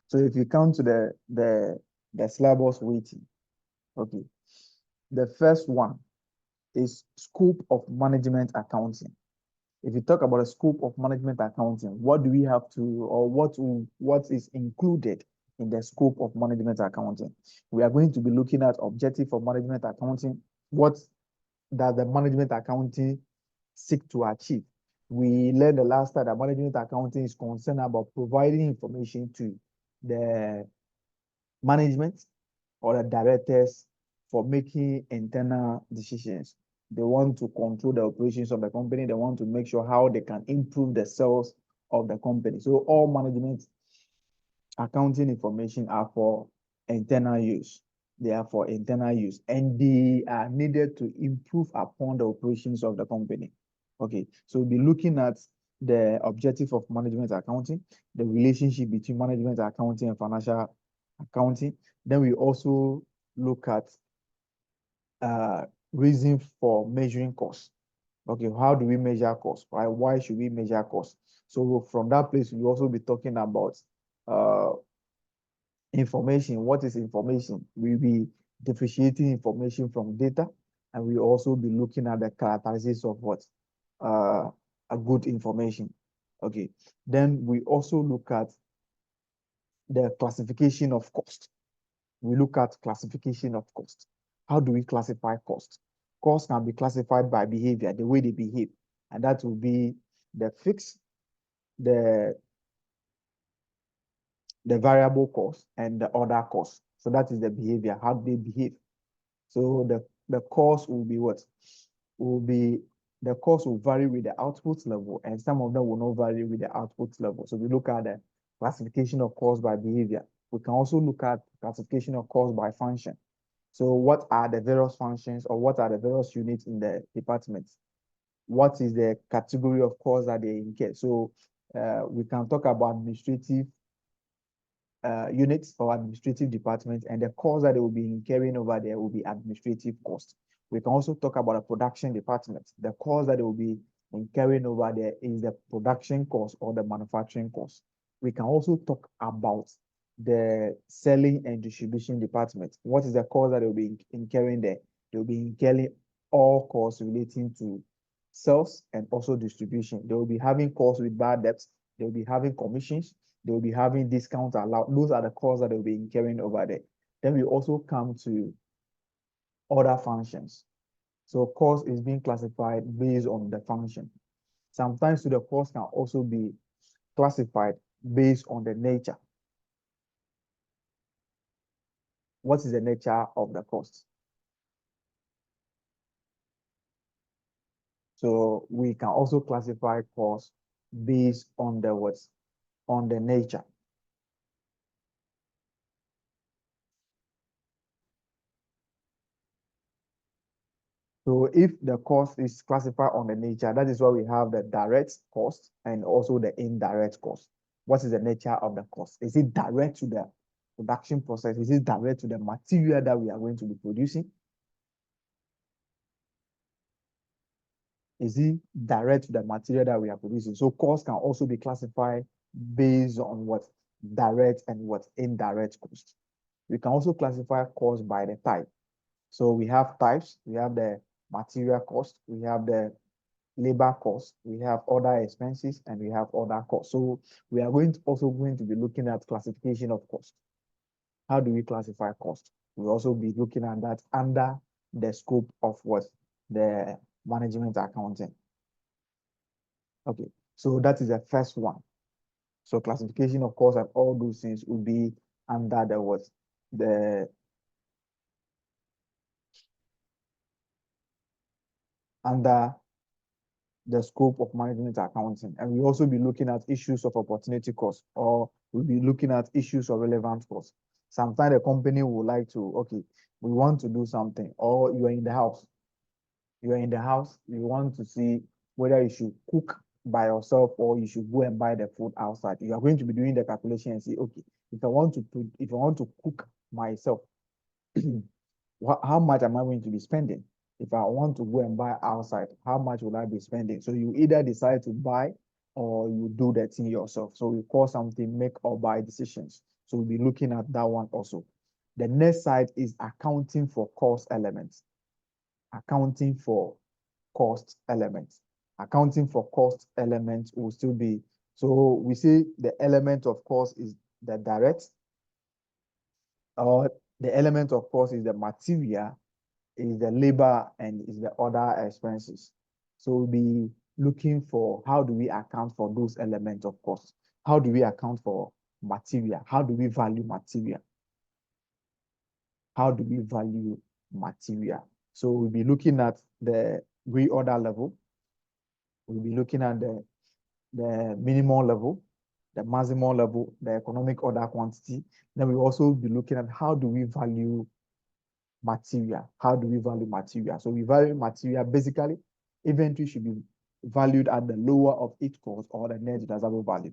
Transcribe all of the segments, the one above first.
So if you come to the syllabus weighting, okay, the first one is scope of management accounting. If you talk about a scope of management accounting, what do we have to, or what is included in the scope of management accounting? We are going to be looking at objective of management accounting. What does the management accounting seek to achieve? We learned the last time that management accounting is concerned about providing information to the management or the directors for making internal decisions. They want to control the operations of the company. They want to make sure how they can improve the sales of the company. So all management accounting information are for internal use. They are for internal use, and they are needed to improve upon the operations of the company. Okay, so we'll be looking at the objective of management accounting, the relationship between management accounting and financial accounting. Then we also look at reason for measuring costs. Okay, how do we measure costs? Why should we measure costs? So from that place, we'll also be talking about information. What is information? We'll be differentiating information from data, and we'll also be looking at the characteristics of what a good information. Okay, then we also look at the classification of cost. We look at classification of cost. How do we classify cost? Cost can be classified by behavior, the way they behave, and that will be the fixed, the variable cost, and the other cost. So that is the behavior, how they behave. So the cost will be what? The cost will vary with the output level, and some of them will not vary with the output level. So we look at the classification of cost by behavior. We can also look at classification of cost by function. So what are the various functions, or what are the various units in the department? What is the category of costs that they incur? So we can talk about administrative units or administrative departments, and the costs that they will be incurring over there will be administrative costs. We can also talk about a production department. The cost that they will be incurring over there is the production cost or the manufacturing cost. We can also talk about the selling and distribution department. What is the cost that they will be incurring there? They will be incurring all costs relating to sales and also distribution. They will be having costs with bad debts. They will be having commissions. They will be having discounts allowed. Those are the costs that they will be incurring over there. Then we also come to other functions. So cost is being classified based on the function. Sometimes the cost can also be classified based on the nature. What is the nature of the cost? So we can also classify costs based on the what? On the nature. So if the cost is classified on the nature, that is why we have the direct cost and also the indirect cost. What is the nature of the cost? Is it direct to the production process? Is it direct to the material that we are going to be producing? Is it direct to the material that we are producing? So cost can also be classified based on what? Direct and what? Indirect cost. We can also classify cost by the type. So we have types. We have the material cost, we have the labor cost, we have other expenses, and we have other costs. So we are also going to be looking at classification of cost. How do we classify cost? We'll also be looking at that under the scope of what? The management accounting. Okay, so that is the first one. So classification of cost and all those things will be under the what? Under the scope of management accounting. And we'll also be looking at issues of opportunity cost, or we'll be looking at issues of relevant cost. Sometimes the company will like to, okay, we want to do something, or you are in the house. You are in the house, you want to see whether you should cook by yourself or you should go and buy the food outside. You are going to be doing the calculation and say, okay, if I want to cook myself, how much am I going to be spending? If I want to go and buy outside, how much will I be spending? So you either decide to buy or you do that thing yourself. So we call something make or buy decisions. So we'll be looking at that one also. The next side is accounting for cost elements. Accounting for cost elements. Accounting for cost elements will still be, so we say the element of cost is the direct, or the element of cost is the material, is the labor, and is the other expenses. So we'll be looking for how do we account for those elements of cost? How do we account for material? How do we value material? How do we value material? So we'll be looking at the reorder level. We'll be looking at the minimum level, the maximum level, the economic order quantity. Then we'll also be looking at how do we value material? How do we value material? So we value material, basically, inventory should be valued at the lower of its cost or the net realizable value.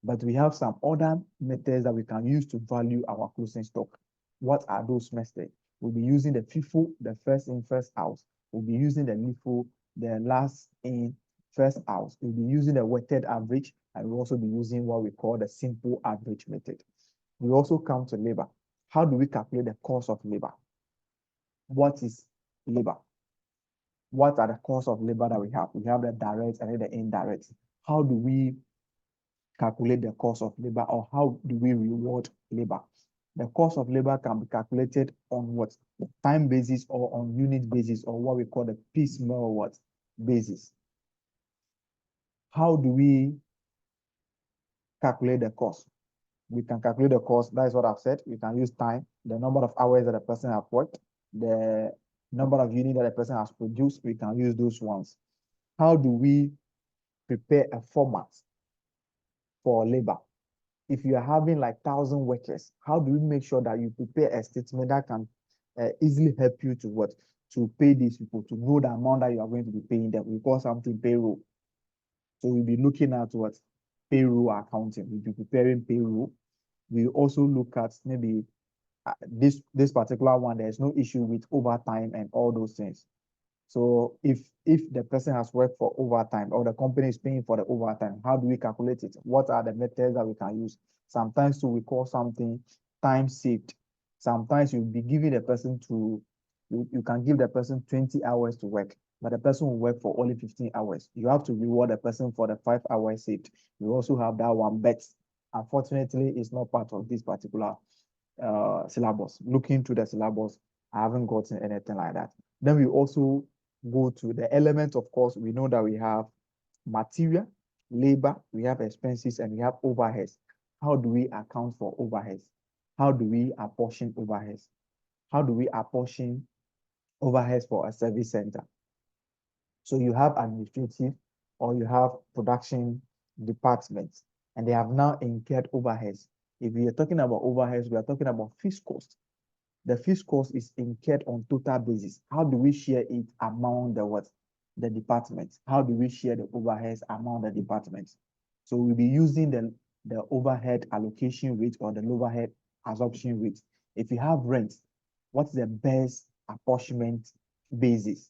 But we have some other methods that we can use to value our closing stock. What are those methods? We'll be using the FIFO, the first in, first out. We'll be using the LIFO, the last in, first out. We'll be using the weighted average, and we'll also be using what we call the simple average method. We also come to labor. How do we calculate the cost of labor? What is labor? What are the costs of labor that we have? We have the direct and the indirect. How do we calculate the cost of labor, or how do we reward labor? The cost of labor can be calculated on what? The time basis, or on unit basis, or what we call the piecemeal what? Basis. How do we calculate the cost? We can calculate the cost. That is what I've said. We can use time, the number of hours that a person has worked, the number of units that a person has produced. We can use those ones. How do we prepare a format for labor? If you are having like 1,000 workers, how do we make sure that you prepare a statement that can easily help you to what? To pay these people, to know the amount that you are going to be paying them. We call something payroll. So we'll be looking at what? Payroll accounting. We'll be preparing payroll. We also look at maybe this particular one, there's no issue with overtime and all those things. So if the person has worked for overtime, or the company is paying for the overtime, how do we calculate it? What are the methods that we can use? Sometimes we call something time saved. Sometimes you'll be giving the person you can give the person 20 hours to work, but the person will work for only 15 hours. You have to reward the person for the 5 hours saved. You also have that one, but unfortunately, it's not part of this particular syllabus. Looking through the syllabus, I haven't gotten anything like that. Then we also go to the element of course. We know that we have material, labor, we have expenses, and we have overheads. How do we account for overheads? How do we apportion overheads? How do we apportion overheads for a service center? So you have administrative, or you have production departments, and they have now incurred overheads. If we are talking about overheads, we are talking about fixed cost. The fixed cost is incurred on total basis. How do we share it among the what? The departments. How do we share the overheads among the departments? So we'll be using the overhead allocation rate, or the overhead absorption rate. If you have rent, what's the best apportionment basis?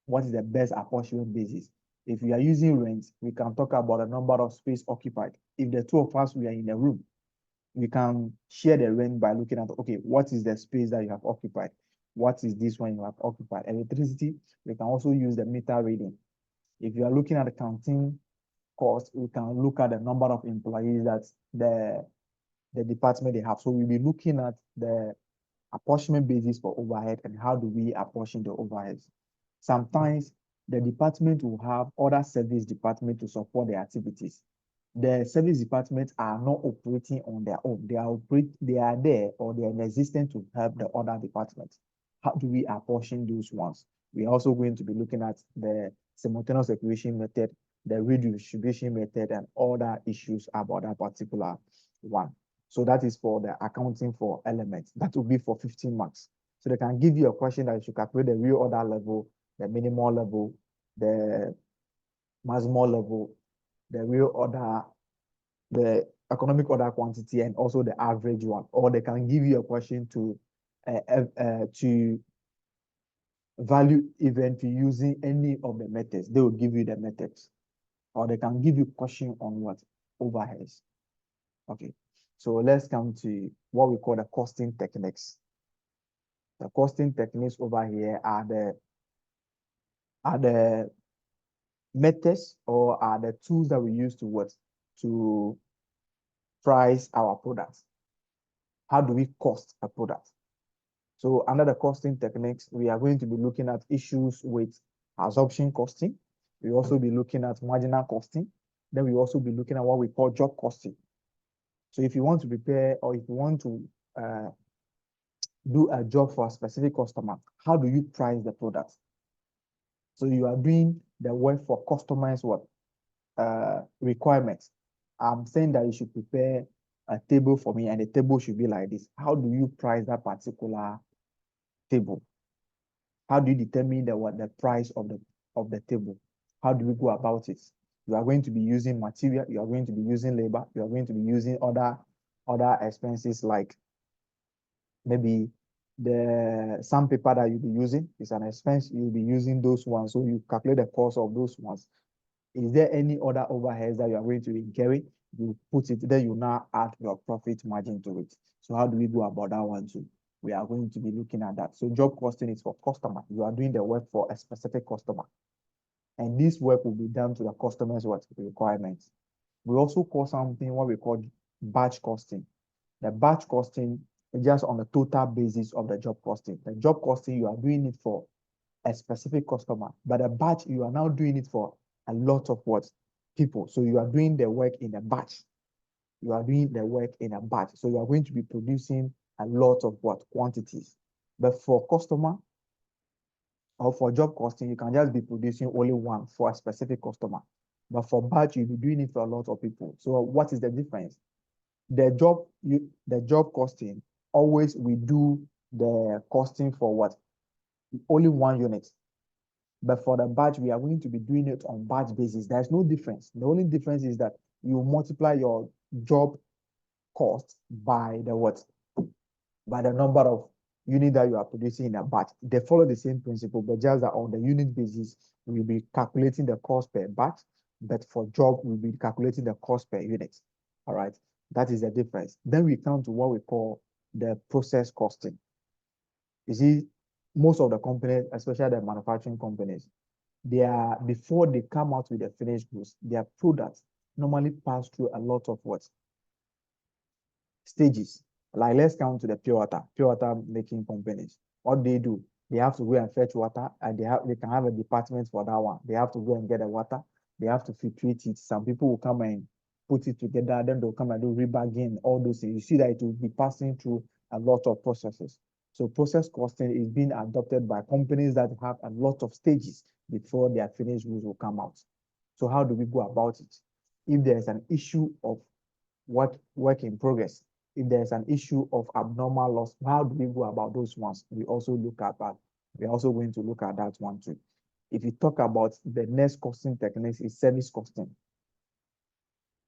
What is the best apportionment basis? If we are using rent, we can talk about the number of space occupied. If the two of us we are in a room, we can share the rent by looking at, okay, what is the space that you have occupied? What is this one you have occupied? Electricity, we can also use the meter reading. If you are looking at the canteen cost, we can look at the number of employees that the department they have. So we'll be looking at the apportionment basis for overhead, and how do we apportion the overheads. Sometimes the department will have other service department to support their activities. The service departments are not operating on their own. They are there, or they are in existence to help the other departments. How do we apportion those ones? We are also going to be looking at the simultaneous equation method, the redistribution method, and other issues about that particular one. So that is for the accounting for elements. That will be for 15 marks. So they can give you a question that you should calculate the real order level, the minimal level, the maximum level, the real order, the economic order quantity, and also the average one. Or they can give you a question to value inventory using any of the methods. They will give you the methods. Or they can give you question on what? Overheads. Okay. So let's come to what we call the costing techniques. The costing techniques over here are the methods or are the tools that we use to what? To price our products. How do we cost a product? So under the costing techniques, we are going to be looking at issues with absorption costing. We also be looking at marginal costing. Then we also be looking at what we call job costing. So if you want to prepare or if you want to do a job for a specific customer, how do you price the product? So you are doing the work for customers' what requirements. I'm saying that you should prepare a table for me, and the table should be like this. How do you price that particular table? How do you determine the price of the table? How do we go about it? You are going to be using material, you are going to be using labor, you are going to be using other expenses like maybe the sandpaper that you'll be using is an expense, you'll be using those ones. So you calculate the cost of those ones. Is there any other overheads that you are going to be incurring? You put it, then you now add your profit margin to it. So how do we go about that one too? We are going to be looking at that. So job costing is for customer. You are doing the work for a specific customer. And this work will be done to the customer's what requirements. We also call something what we call batch costing. The batch costing is just on the total basis of the job costing. The job costing, you are doing it for a specific customer, but a batch, you are now doing it for a lot of what people. So you are doing the work in a batch. You are doing the work in a batch. So you are going to be producing a lot of what quantities. But for customer or for job costing, you can just be producing only one for a specific customer. But for batch, you'll be doing it for a lot of people. So what is the difference? The job costing, always we do the costing for what? Only one unit. But for the batch, we are going to be doing it on batch basis. There's no difference. The only difference is that you multiply your job cost by the what? By the number of unit that you are producing in a batch. They follow the same principle, but just that on the unit basis, we'll be calculating the cost per batch. But for job, we'll be calculating the cost per unit. All right. That is the difference. Then we come to what we call the process costing. You see, most of the companies, especially the manufacturing companies, before they come out with the finished goods, their products normally pass through a lot of what? Stages. Like let's come to the pure water making companies. What they do, they have to go and fetch water, and they can have a department for that one. They have to go and get the water. They have to filtrate it. Some people will come and put it together, then they'll come and do rebagging, all those things. You see that it will be passing through a lot of processes. So process costing is being adopted by companies that have a lot of stages before their finished goods will come out. So how do we go about it? If there's an issue of work in progress, if there's an issue of abnormal loss, how do we go about those ones? We also look at that. We're also going to look at that one too. If you talk about the next costing techniques is service costing.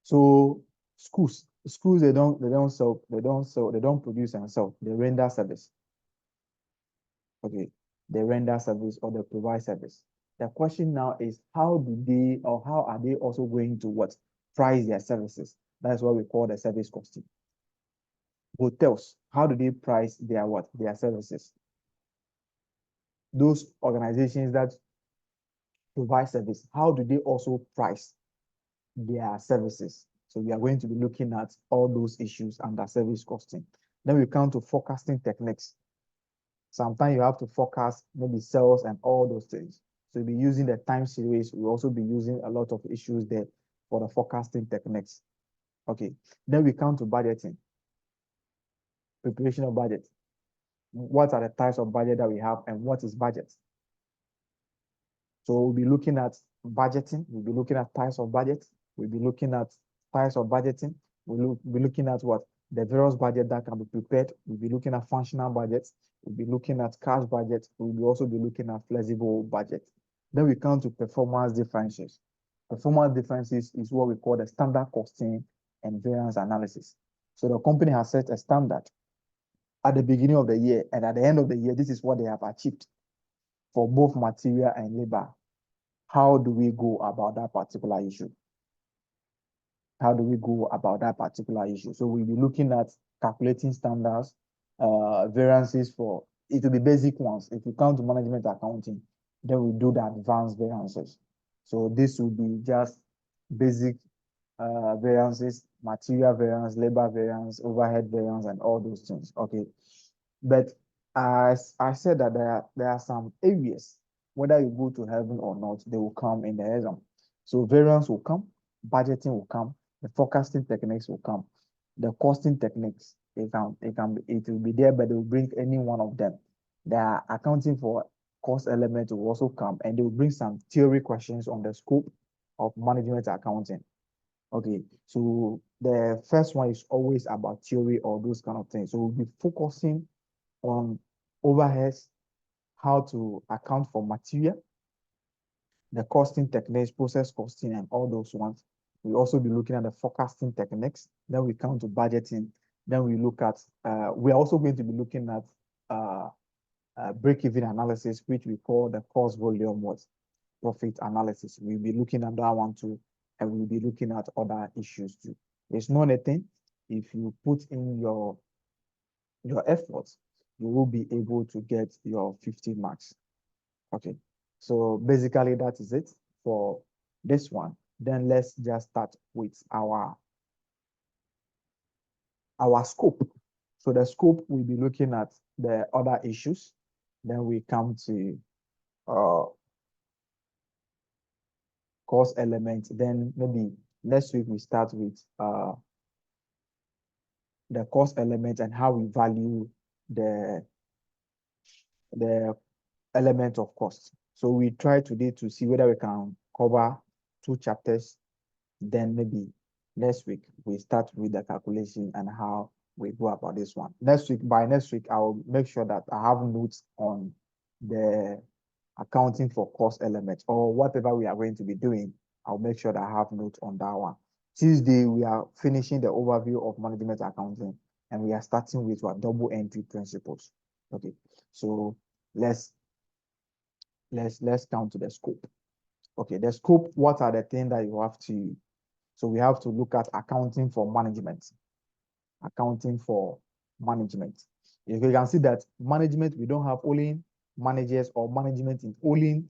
So schools, they don't produce and sell, they render service. Okay, they render service or they provide service. The question now is how are they also going to what? Price their services. That's what we call the service costing. Hotels, how do they price their what? Their services. Those organizations that provide service, how do they also price their services? So we are going to be looking at all those issues under service costing. Then we come to forecasting techniques. Sometimes you have to forecast maybe sales and all those things. So you'll be using the time series. We'll also be using a lot of issues there for the forecasting techniques. Okay, then we come to budgeting. Preparation of budget. What are the types of budget that we have and what is budget? So we'll be looking at budgeting. We'll be looking at types of budget. We'll be looking at types of budgeting. We'll be looking at what? The various budget that can be prepared. We'll be looking at functional budgets. We'll be looking at cash budget. We'll also be looking at flexible budget. Then we come to performance differences. Performance differences is what we call the standard costing and variance analysis. So the company has set a standard at the beginning of the year, and at the end of the year, this is what they have achieved for both material and labor. How do we go about that particular issue? how do we go about that particular issue? So we'll be looking at calculating standards, variances for, it will be basic ones. If you come to management accounting, then we do the advanced variances. So this will be just basic variances, material variance, labor variance, overhead variance, and all those things. Okay. But as I said that there are some areas, whether you go to heaven or not, they will come in the exam. So variance will come, budgeting will come, the forecasting techniques will come, the costing techniques, it will be there, but they will bring any one of them. The accounting for cost element will also come, and they will bring some theory questions on the scope of management accounting. Okay, so the first one is always about theory or those kind of things. So we'll be focusing on overheads, how to account for material, the costing techniques, process costing, and all those ones. We'll also be looking at the forecasting techniques. Then we come to budgeting. Then we look at, we're also going to be looking at break-even analysis, which we call the cost volume what profit analysis. We'll be looking at that one too, and we'll be looking at other issues too. It's not a thing. If you put in your efforts, you will be able to get your 50 marks. Okay, so basically that is it for this one. Then let's just start with our scope. So the scope, we'll be looking at the other issues. Then we come to cost element. Then maybe next week we start with the cost element and how we value the element of cost. So we try today to see whether we can cover 2 chapters. Then maybe next week we start with the calculation and how we go about this one. By next week, I'll make sure that I have notes on the accounting for cost elements or whatever we are going to be doing. I'll make sure that I have notes on that one. Tuesday, we are finishing the overview of management accounting, and we are starting with what double entry principles. Okay, so let's come to the scope. Okay, the scope, what are the things that you have to, so we have to look at accounting for management. Accounting for management. If you can see that management, we don't have only managers or management in only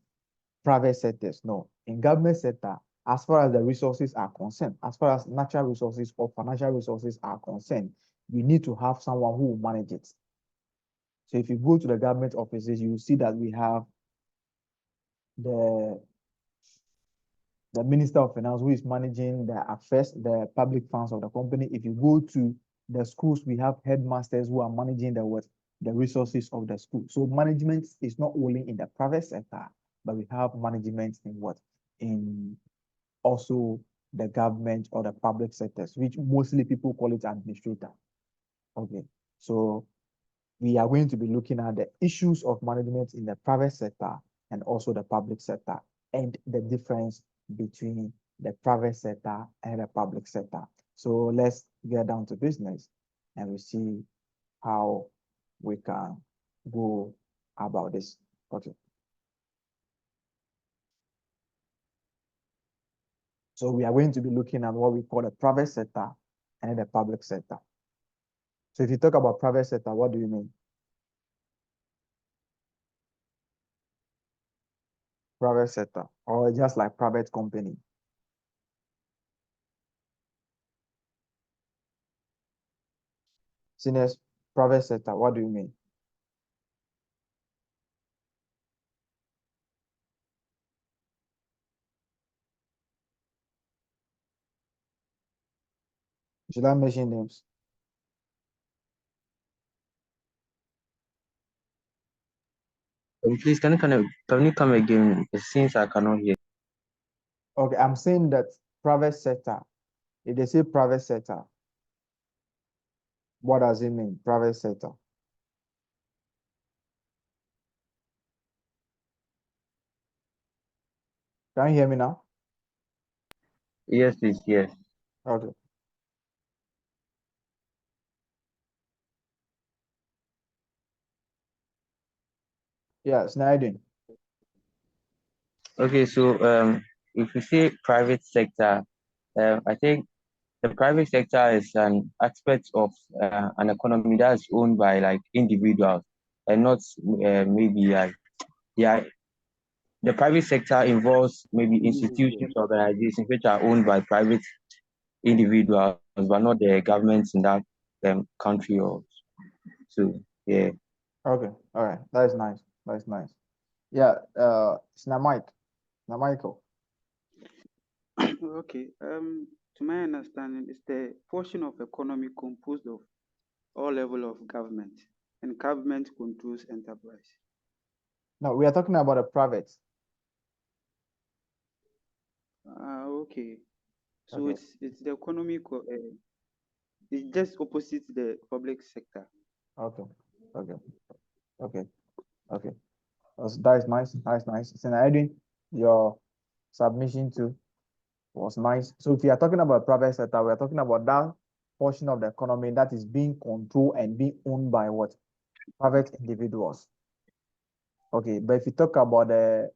private sectors. No, in government sector, as far as the resources are concerned, as far as natural resources or financial resources are concerned, we need to have someone who will manage it. So if you go to the government offices, you will see that we have the Minister of Finance who is managing the affairs, the public funds of the company. If you go to the schools, we have headmasters who are managing the resources of the school. So management is not only in the private sector, but we have management in also the government or the public sectors, which mostly people call it administrator. Okay, so we are going to be looking at the issues of management in the private sector and also the public sector and the difference between the private sector and the public sector. So let's get down to business and we see how we can go about this. Okay. So we are going to be looking at what we call the private sector and the public sector. So if you talk about private sector, what do you mean? Private sector, or just like private company? Seniors, private sector, what do you mean? Should I mention names? Please, can you come again? Since I cannot hear. Okay, I'm saying that private sector. If they say private sector, what does it mean? Private sector. Can you hear me now? Yes, please. Yes. Okay. Yeah, Snyding. Okay. So if you say private sector, I think the private sector is an aspect of an economy that's owned by like individuals and not maybe like yeah. The private sector involves maybe institutions, organizations which are owned by private individuals, but not the governments in that country or so. Yeah. Okay, all right, that is nice. That is nice. Yeah, it's now Mike. Now Michael. Okay. To my understanding, it's the portion of economy composed of all level of government, and government controls enterprise. No, we are talking about a private. Okay. So Okay. it's the economy. It's just opposite the public sector. Okay. Okay. Okay. Okay. That is nice. That is nice. So Edwin, your submission too was nice. So if you are talking about private sector, we are talking about that portion of the economy that is being controlled and being owned by what? Private individuals. Okay, but if you talk about the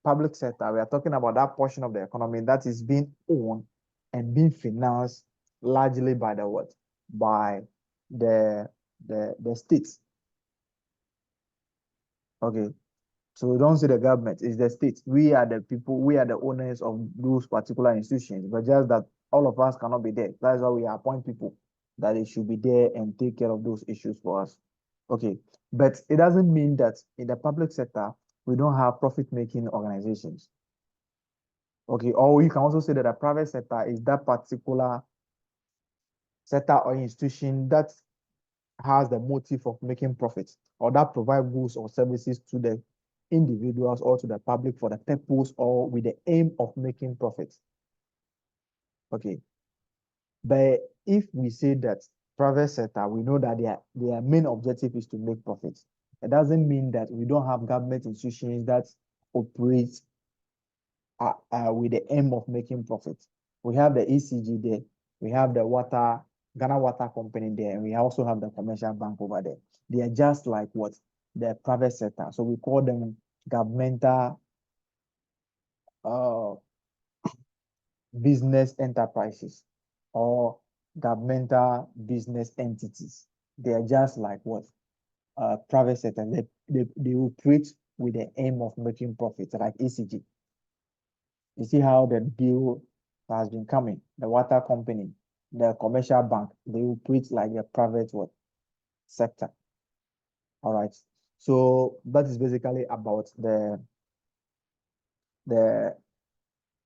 public sector, we are talking about that portion of the economy that is being owned and being financed largely by the what? By the states. Okay. So we don't say the government, it's the state. We are the people, we are the owners of those particular institutions, but just that all of us cannot be there. That's why we appoint people that they should be there and take care of those issues for us. Okay. But it doesn't mean that in the public sector, we don't have profit-making organizations. Okay. Or you can also say that the private sector is that particular sector or institution that has the motive of making profits or that provide goods or services to the individuals or to the public for the purpose or with the aim of making profits. Okay. But if we say that private sector, we know that their main objective is to make profits. It doesn't mean that we don't have government institutions that operate with the aim of making profits. We have the ECG there. We have the Ghana Water Company there, and we also have the commercial bank over there. They are just like what? The private sector. So we call them governmental business enterprises or governmental business entities. They are just like what? Private sector. They operate with the aim of making profits, like ECG. You see how the deal has been coming. The water company, the commercial bank, they operate like a private what? Sector. All right. So that is basically about the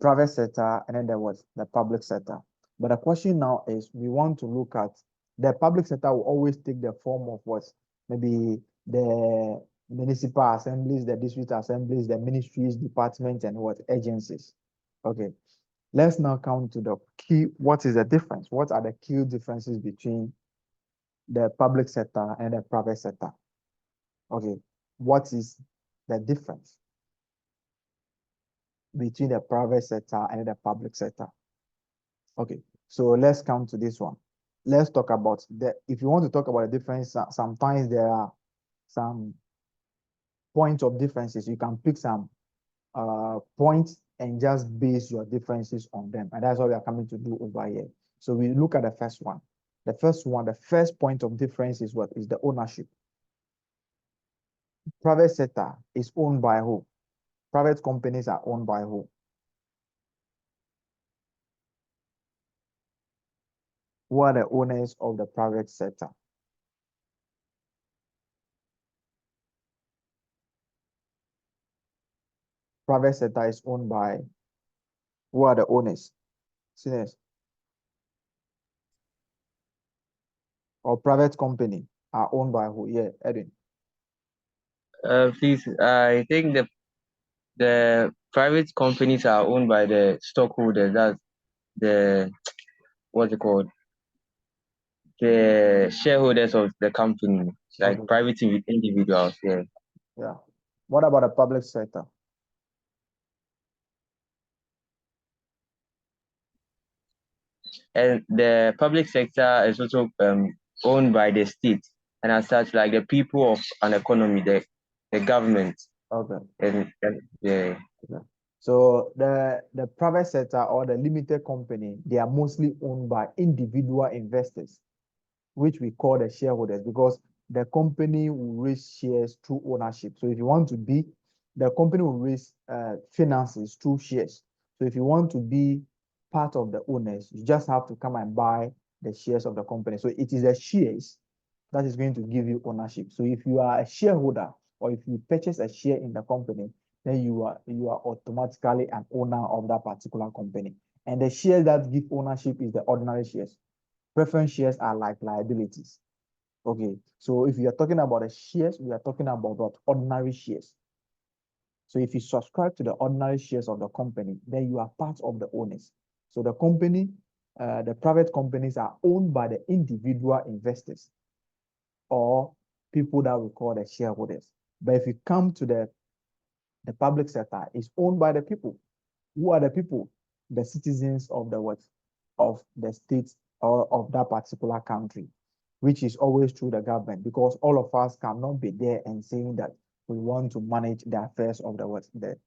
private sector and then there was the public sector. But the question now is we want to look at the public sector will always take the form of what? Maybe the municipal assemblies, the district assemblies, the ministries, departments, and what agencies. Okay. Let's now come to the key. What is the difference? What are the key differences between the public sector and the private sector? Okay. What is the difference between the private sector and the public sector? Okay. So let's come to this one. Let's talk about if you want to talk about the difference, sometimes there are some points of differences. You can pick some points and just base your differences on them. And that's what we are coming to do over here. So we look at the first one. The first point of difference is what? Is the ownership. Private sector is owned by who? Private companies are owned by who? Who are the owners of the private sector? Private sector is owned by who are the owners? Seniors. Or private company are owned by who? Yeah, Edwin. Please, I think the private companies are owned by the stockholders. That's the what's it called? The shareholders of the company, like Okay. private individuals. Yeah. Yeah. What about the public sector? And the public sector is also owned by the state, and as such, like the people of an economy, the government. Okay. And yeah. Okay. So the private sector or the limited company, they are mostly owned by individual investors, which we call the shareholders, because the company will raise shares through ownership. So if you want to be, the company will raise finances through shares. So if you want to be part of the owners, you just have to come and buy the shares of the company. So it is the shares that is going to give you ownership. So if you are a shareholder or if you purchase a share in the company, then you are automatically an owner of that particular company. And the shares that give ownership is the ordinary shares. Preference shares are like liabilities. Okay, so if you are talking about the shares, we are talking about what? Ordinary shares. So if you subscribe to the ordinary shares of the company, then you are part of the owners. So the company, the private companies are owned by the individual investors or people that we call the shareholders. But if you come to the public sector, it's owned by the people. Who are the people? The citizens of the what? Of the state or of that particular country, which is always through the government, because all of us cannot be there and saying that we want to manage the affairs of the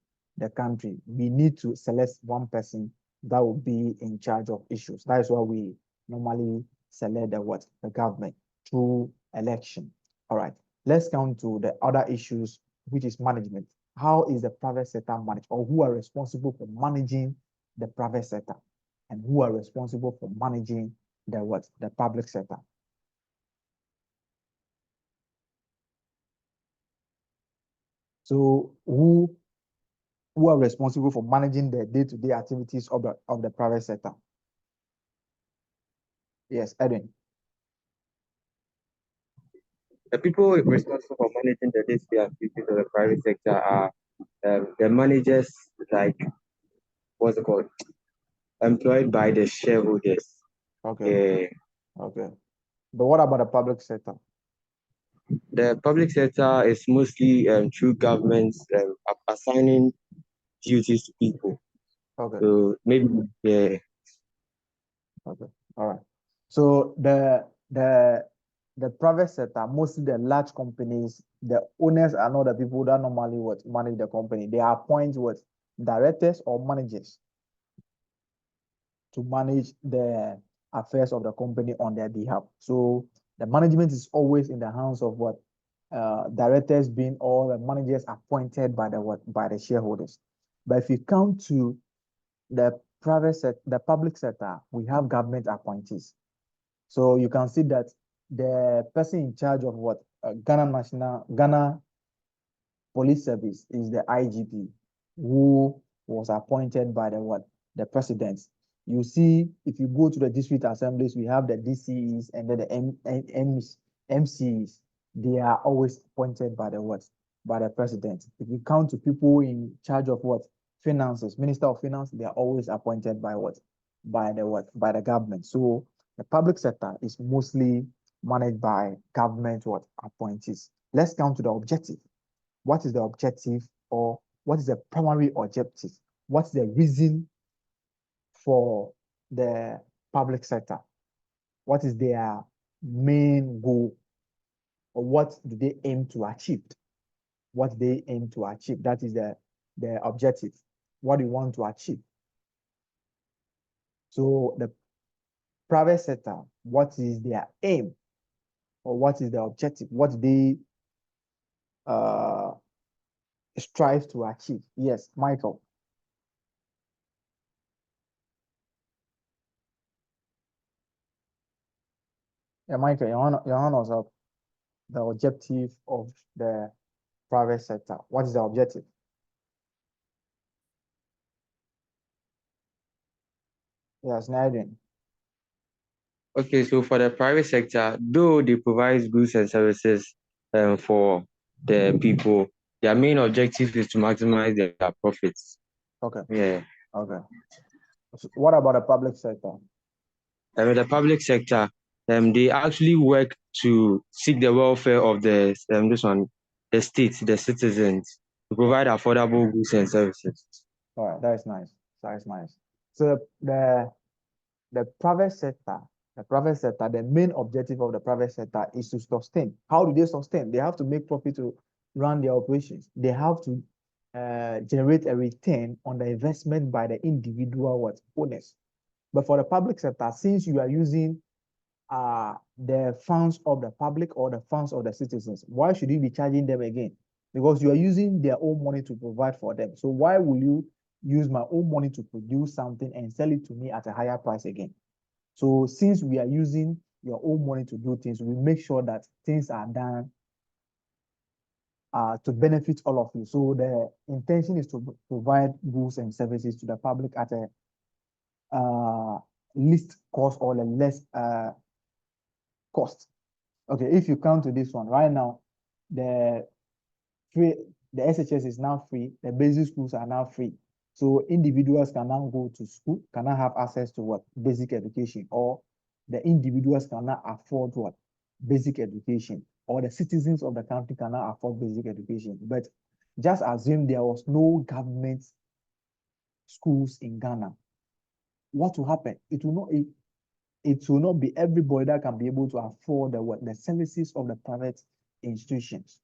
country. We need to select one person that will be in charge of issues. That is why we normally select the government through election. All right, let's come to the other issues, which is management. How is the private sector managed, or who are responsible for managing the private sector, and who are responsible for managing the public sector? So who are responsible for managing the day-to-day activities of the private sector? Yes, Edwin. The people responsible for managing the day-to-day activities of the private sector are the managers, like what's it called, employed by the shareholders. Okay. Okay. But what about the public sector? The public sector is mostly through governments assigning duties to people. Okay. So maybe Okay. All right. So the private sector, mostly the large companies, the owners are not the people that normally manage the company. They appoint directors or managers to manage the affairs of the company on their behalf. So the management is always in the hands of directors being all the managers appointed by the shareholders. But if you come to the public sector, we have government appointees. So you can see that the person in charge of Ghana Police Service is the IGP, who was appointed by the president. You see, if you go to the district assemblies, we have the DCEs and then the MCEs. They are always appointed by the president. If you come to people in charge of finances, Minister of Finance, they are always appointed by the government. So the public sector is mostly managed by government appointees. Let's come to the objective. What is the objective, or what is the primary objective? What's the reason for the public sector? What is their main goal, or what do they aim to achieve? What they aim to achieve, that is the objective. What do you want to achieve? So the private sector, what is their aim, or what is the objective? What do they strive to achieve? Yes, Michael. Yeah, Michael, your hand was up. The objective of the private sector. What is the objective? Yes, Nadine. Okay, so for the private sector, though they provide goods and services for the people, their main objective is to maximize their profits. Okay. Yeah. Okay. So what about the public sector? The public sector, they actually work to seek the welfare of the state, the citizens, to provide affordable goods and services. All right, that is nice. That is nice. So the private sector, the main objective of the private sector is to sustain. How do they sustain? They have to make profit to run their operations. They have to generate a return on the investment by the individual owners. But for the public sector, since you are using the funds of the public or the funds of the citizens, why should you be charging them again? Because you are using their own money to provide for them. So why will you use my own money to produce something and sell it to me at a higher price again? So since we are using your own money to do things, we make sure that things are done to benefit all of you. So the intention is to provide goods and services to the public at a least cost or a less cost. Okay, if you come to this one right now, the SHS is now free, the basic schools are now free. So individuals can now go to school, can now have access to what? Basic education, or the individuals cannot afford what? Basic education, or the citizens of the country cannot afford basic education. But just assume there was no government schools in Ghana. What will happen? It will not be everybody that can be able to afford the services of the private institutions.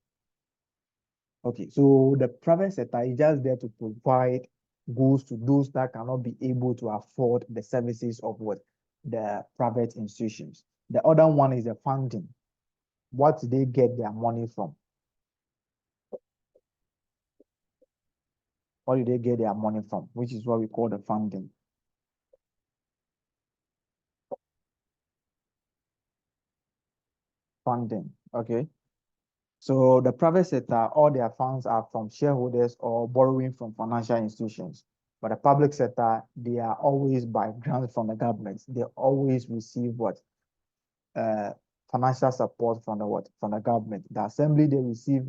Okay, so the private sector is just there to provide goods to those that cannot be able to afford the services of the private institutions. The other one is the funding. What do they get their money from? What do they get their money from? Which is what we call the funding. Funding, okay. So the private sector, all their funds are from shareholders or borrowing from financial institutions. But the public sector, they are always by grants from the government. They always receive financial support from the government. The assembly, they receive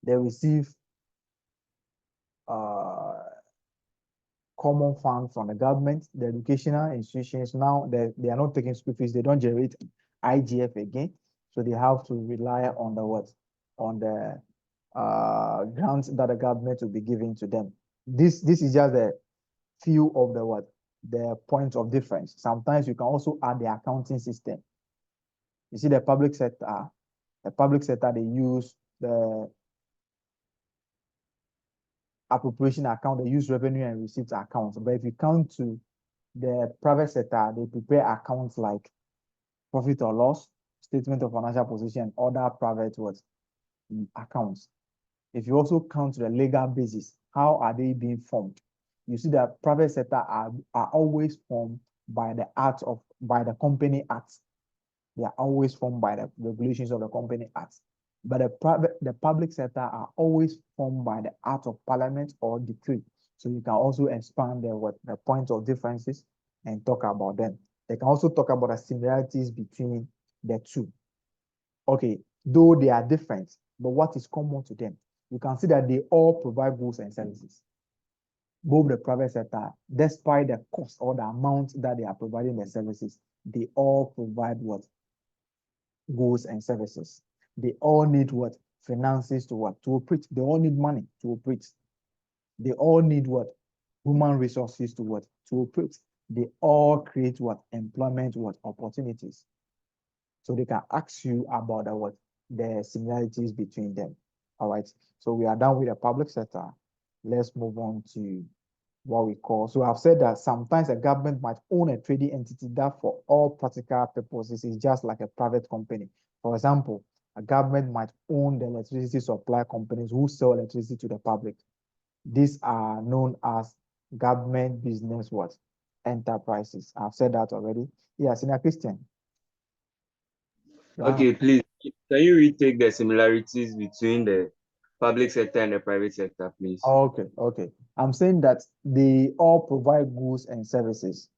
they receive common funds from the government. The educational institutions now they are not taking school fees. They don't generate IGF again, so they have to rely on the grants that the government will be giving to them. This is just a few of the points of difference. Sometimes you can also add the accounting system. You see the public sector they use the appropriation account, they use revenue and receipts accounts. But if you come to the private sector, they prepare accounts like profit or loss, statement of financial position, and other private accounts. If you also count the legal basis, how are they being formed? You see that private sector are always formed by the Company Act. They are always formed by the regulations of the Company Act. But the public sector are always formed by the Act of Parliament or decree. So you can also expand the points of differences and talk about them. They can also talk about the similarities between the two. Okay, though they are different, but what is common to them? You can see that they all provide goods and services. Both the private sector, despite the cost or the amount that they are providing the services, they all provide goods and services. They all need finances to operate. They all need money to operate. They all need human resources to operate. They all create employment opportunities. So they can ask you about the similarities between them. All right. So we are done with the public sector. Let's move on to what we call. So I've said that sometimes a government might own a trading entity that for all practical purposes is just like a private company. For example, a government might own the electricity supply companies who sell electricity to the public. These are known as government business enterprises. I've said that already. Yeah, Senior Christian. Okay, please, can you retake the similarities between the public sector and the private sector, please? Okay. I'm saying that they all provide goods and services.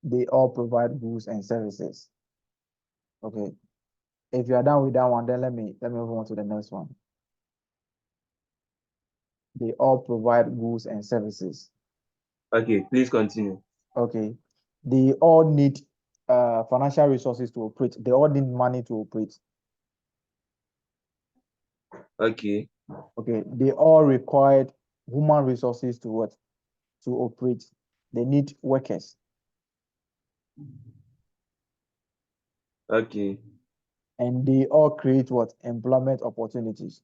They all provide goods and services. Okay. If you are done with that one, then let me move on to the next one. They all provide goods and services. Okay, please continue. Okay. They all need financial resources to operate. They all need money to operate. Okay. Okay. They all require human resources to operate. They need workers. Okay. and they all create what? Employment opportunities.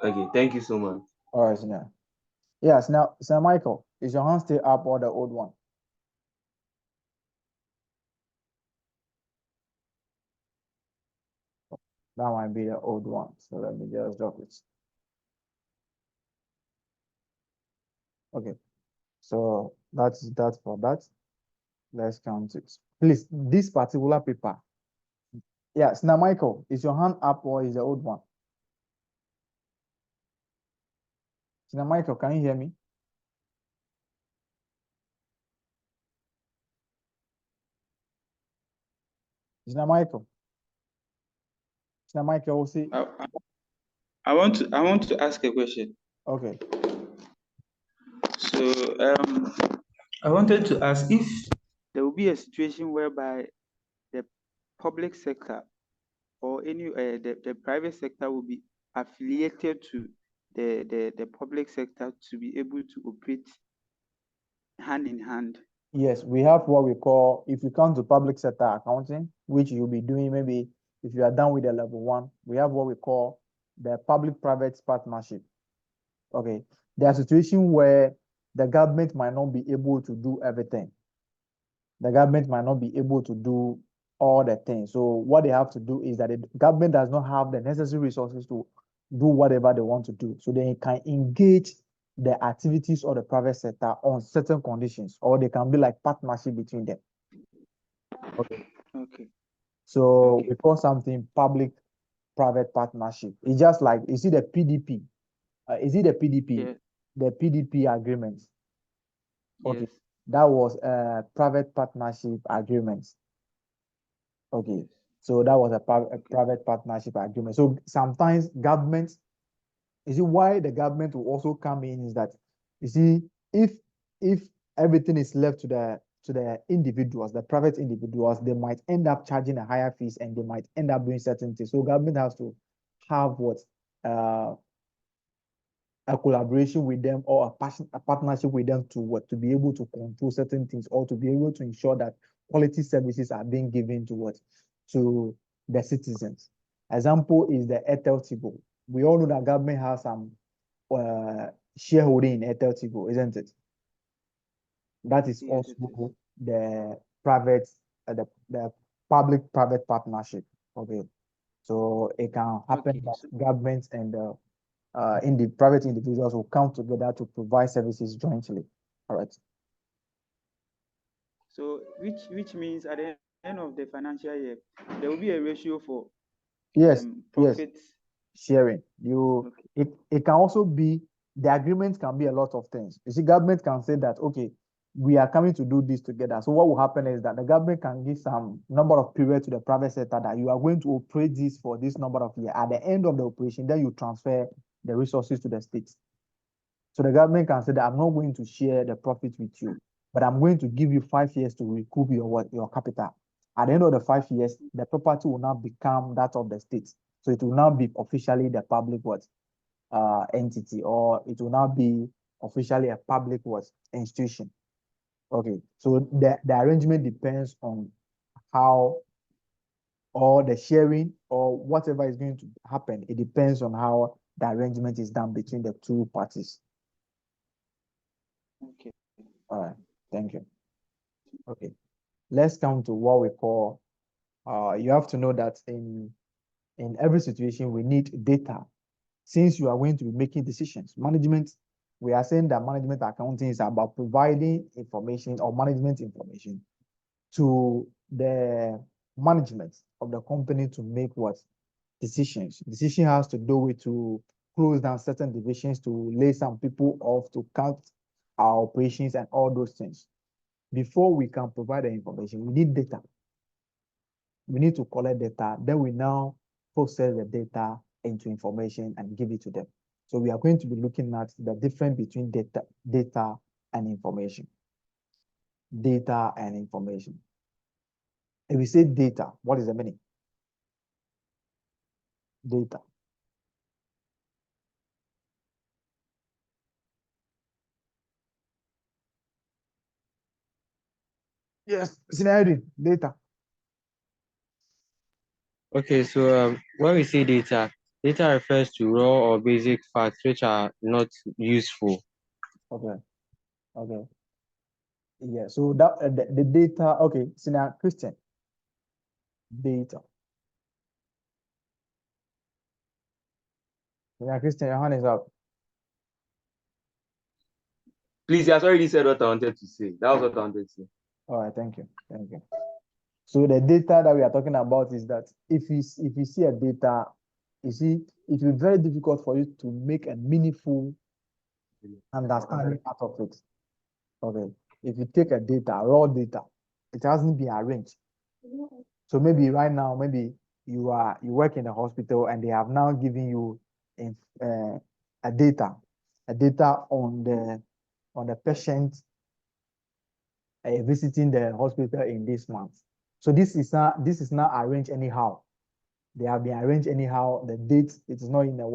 Okay, thank you so much. All right, now. Yes, now, Sir Michael, is your hand still up or the old one? That might be the old one. So let me just drop it. Okay. So that's that for that. Let's count it. Please, this particular paper. Yes, now Michael, is your hand up or is the old one? Now Michael, can you hear me? Now Michael. Now Michael will see. I want to ask a question. Okay. So I wanted to ask if there will be a situation whereby the public sector or any the private sector will be affiliated to the public sector to be able to operate hand in hand. Yes, we have what we call, if you come to public sector accounting, which you'll be doing maybe if you are done with the level 1, we have what we call the public-private partnership. Okay. There are situations where the government might not be able to do everything. The government might not be able to do all the things. So what they have to do is that the government does not have the necessary resources to do whatever they want to do. So they can engage the activities of the private sector on certain conditions, or they can be like partnership between them. Okay. Okay. So Okay. we call something public-private partnership. It's just like, you see the PDP. Is it the PDP? Yes. The PDP agreement. Okay. Yes. That was a private partnership agreement. Okay. So that was a private partnership agreement. So sometimes governments, you see why the government will also come in is that, you see, if everything is left to the individuals, the private individuals, they might end up charging a higher fees and they might end up doing certain things. So government has to have what a collaboration with them or a partnership with them to be able to control certain things or to be able to ensure that quality services are being given to the citizens. Example is the Airtel Tigo. We all know that government has some shareholding in Airtel Tigo, isn't it? That is Yes, it is. also the private, the public-private partnership. Okay, so it can happen Okay. that government and in the private individuals will come together to provide services jointly. All right. So which means at the end of the financial year, there will be a ratio for Yes, yes. profits. Sharing. You Okay. it can also be, the agreement can be a lot of things. You see, government can say that, okay, we are coming to do this together. So what will happen is that the government can give some number of period to the private sector that you are going to operate this for this number of years. At the end of the operation, then you transfer the resources to the states. So the government can say that I'm not going to share the profit with you, but I'm going to give you 5 years to recoup your capital. At the end of the 5 years, the property will now become that of the state. So it will now be officially the public entity, or it will now be officially a public institution. Okay. So the arrangement depends on how, or the sharing, or whatever is going to happen. It depends on how the arrangement is done between the two parties. Okay. All right. Thank you. Okay. Let's come to what we call, you have to know that in every situation, we need data. Since you are going to be making decisions, management, we are saying that management accounting is about providing information or management information to the management of the company to make what? Decisions. Decision has to do with to close down certain divisions, to lay some people off, to cut our operations and all those things. Before we can provide the information, we need data. We need to collect data. Then we now process the data into information and give it to them. So we are going to be looking at the difference between data and information. Data and information. If we say data, what is the meaning? Data. Yes, scenario, data. Okay, so when we say data, data refers to raw or basic facts which are not useful. Okay. Okay. Yeah. So that the data. Okay. So now, Christian, data. Yeah, Christian, your hand is up. Please, you has already said what I wanted to say. That was what I wanted to say. All right. Thank you. Thank you. So the data that we are talking about is that if you see a data, you see, it will be very difficult for you to make a meaningful understanding out of it. Okay. If you take a data, raw data, it hasn't been arranged. So maybe right now, maybe you work in a hospital and they have now given you a data on the patient visiting the hospital in this month. So this is not arranged anyhow. They have been arranged anyhow. The date it is not in the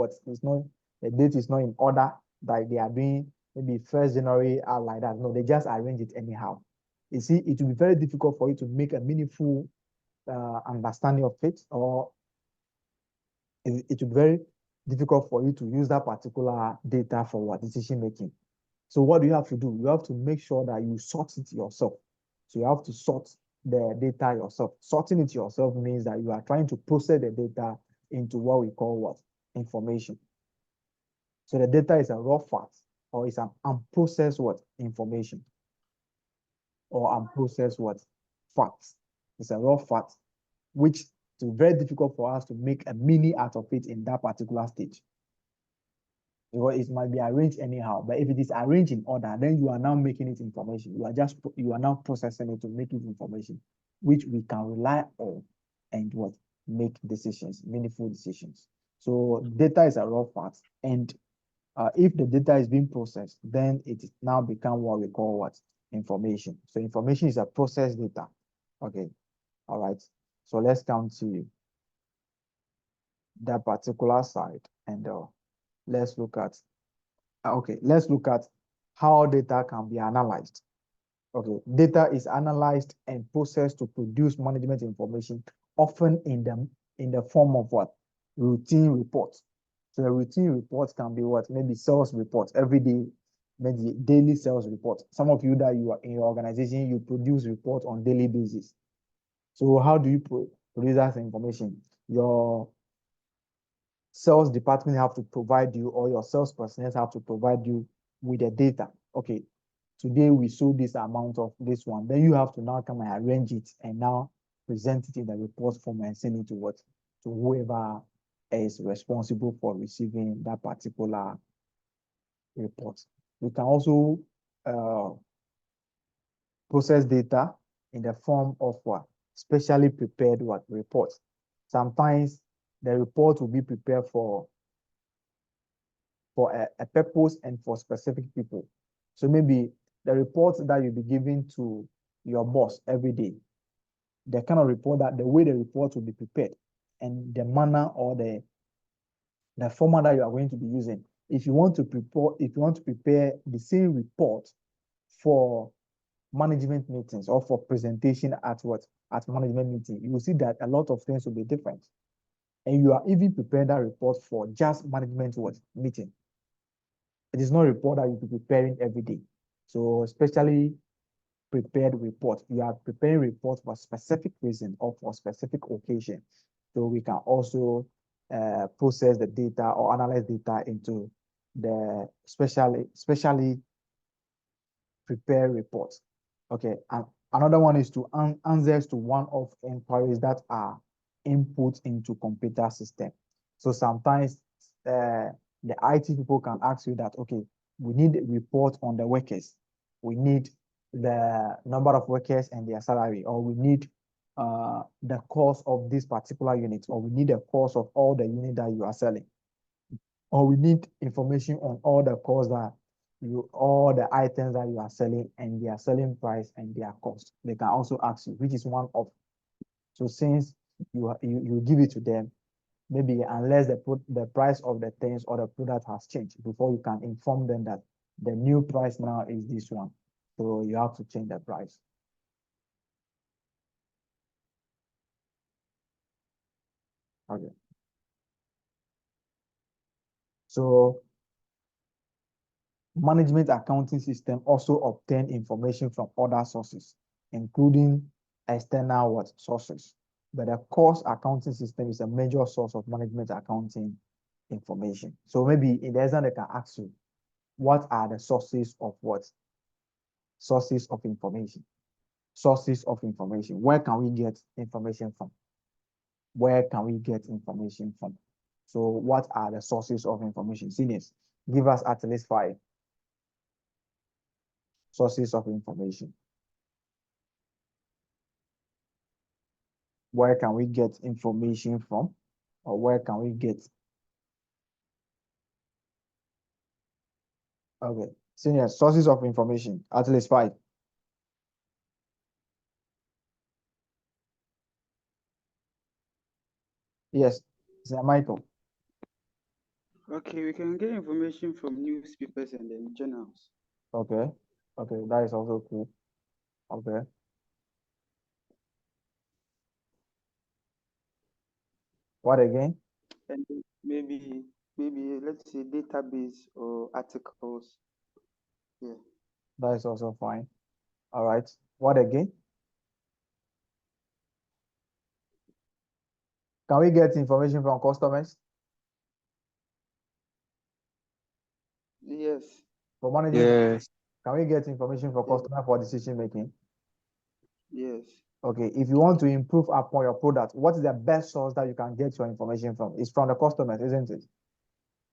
date is not in order that they are doing maybe 1st January or like that. No, they just arrange it anyhow. You see, it will be very difficult for you to make a meaningful understanding of it, or it will be very difficult for you to use that particular data for what decision making. So what do you have to do? You have to make sure that you sort it yourself. So you have to sort the data yourself. Sorting it yourself means that you are trying to process the data into what we call what? Information. So the data is a raw fact, or it's an unprocessed what? Information. Or unprocessed what? Facts. It's a raw fact, which is very difficult for us to make a meaning out of it in that particular stage. Because it might be arranged anyhow, but if it is arranged in order, then you are now making it information. You are now processing it to make it information, which we can rely on and what make decisions, meaningful decisions. So data is a raw fact, and if the data is being processed, then it now become what we call what information. So information is a processed data. Okay, all right. So let's come to that particular side, and let's look at how data can be analyzed. Okay, data is analyzed and processed to produce management information, often in the form of what? Routine reports. So the routine reports can be what? Maybe sales reports every day, maybe daily sales reports. Some of you that you are in your organization, you produce reports on daily basis. So how do you produce that information? Your sales department have to provide you, or your sales personnel have to provide you with the data. Okay, today we sold this amount of this one. Then you have to now come and arrange it and now present it in the report form and send it to whoever is responsible for receiving that particular report. We can also process data in the form of what? Specially prepared what? Reports. Sometimes the report will be prepared for a purpose and for specific people. So maybe the reports that you'll be giving to your boss every day, the kind of report that the way the report will be prepared and the manner or the format that you are going to be using. If you want to prepare the same report for management meetings or for presentation at management meeting, you will see that a lot of things will be different. And you are even preparing that report for just management meeting. It is not a report that you'll be preparing every day. So especially prepared report, you are preparing reports for specific reason or for specific occasion. So we can also process the data or analyze data into the specially prepared reports. Okay, and another one is to answers to one-off inquiries that are input into computer system. So sometimes the IT people can ask you that, okay, we need a report on the workers. We need the number of workers and their salary, or we need the cost of this particular unit, or we need the cost of all the unit that you are selling, or we need information on all the costs that all the items that you are selling and their selling price and their cost. They can also ask you, which is one of. So since you give it to them, maybe unless they put the price of the things or the product has changed before you can inform them that the new price now is this one. So you have to change the price. Okay. So management accounting system also obtain information from other sources, including external what sources. But the cost accounting system is a major source of management accounting information. So maybe in the exam they can ask you, what are the sources of what? Sources of information. Sources of information. Where can we get information from? Where can we get information from? So what are the sources of information? Seniors, give us at least 5 sources of information. Where can we get information from? Or where can we get? Okay, seniors, sources of information, at least 5. Yes, Sir Michael. Okay, we can get information from newspapers and then journals. Okay, okay, that is also cool. Okay. What again? And then maybe let's say database or articles. Yeah. That is also fine. All right. What again? Can we get information from customers? Yes. For management, Yes. can we get information from Yeah. customer for decision making? Yes. Okay, if you want to improve upon your product, what is the best source that you can get your information from? It's from the customers, isn't it?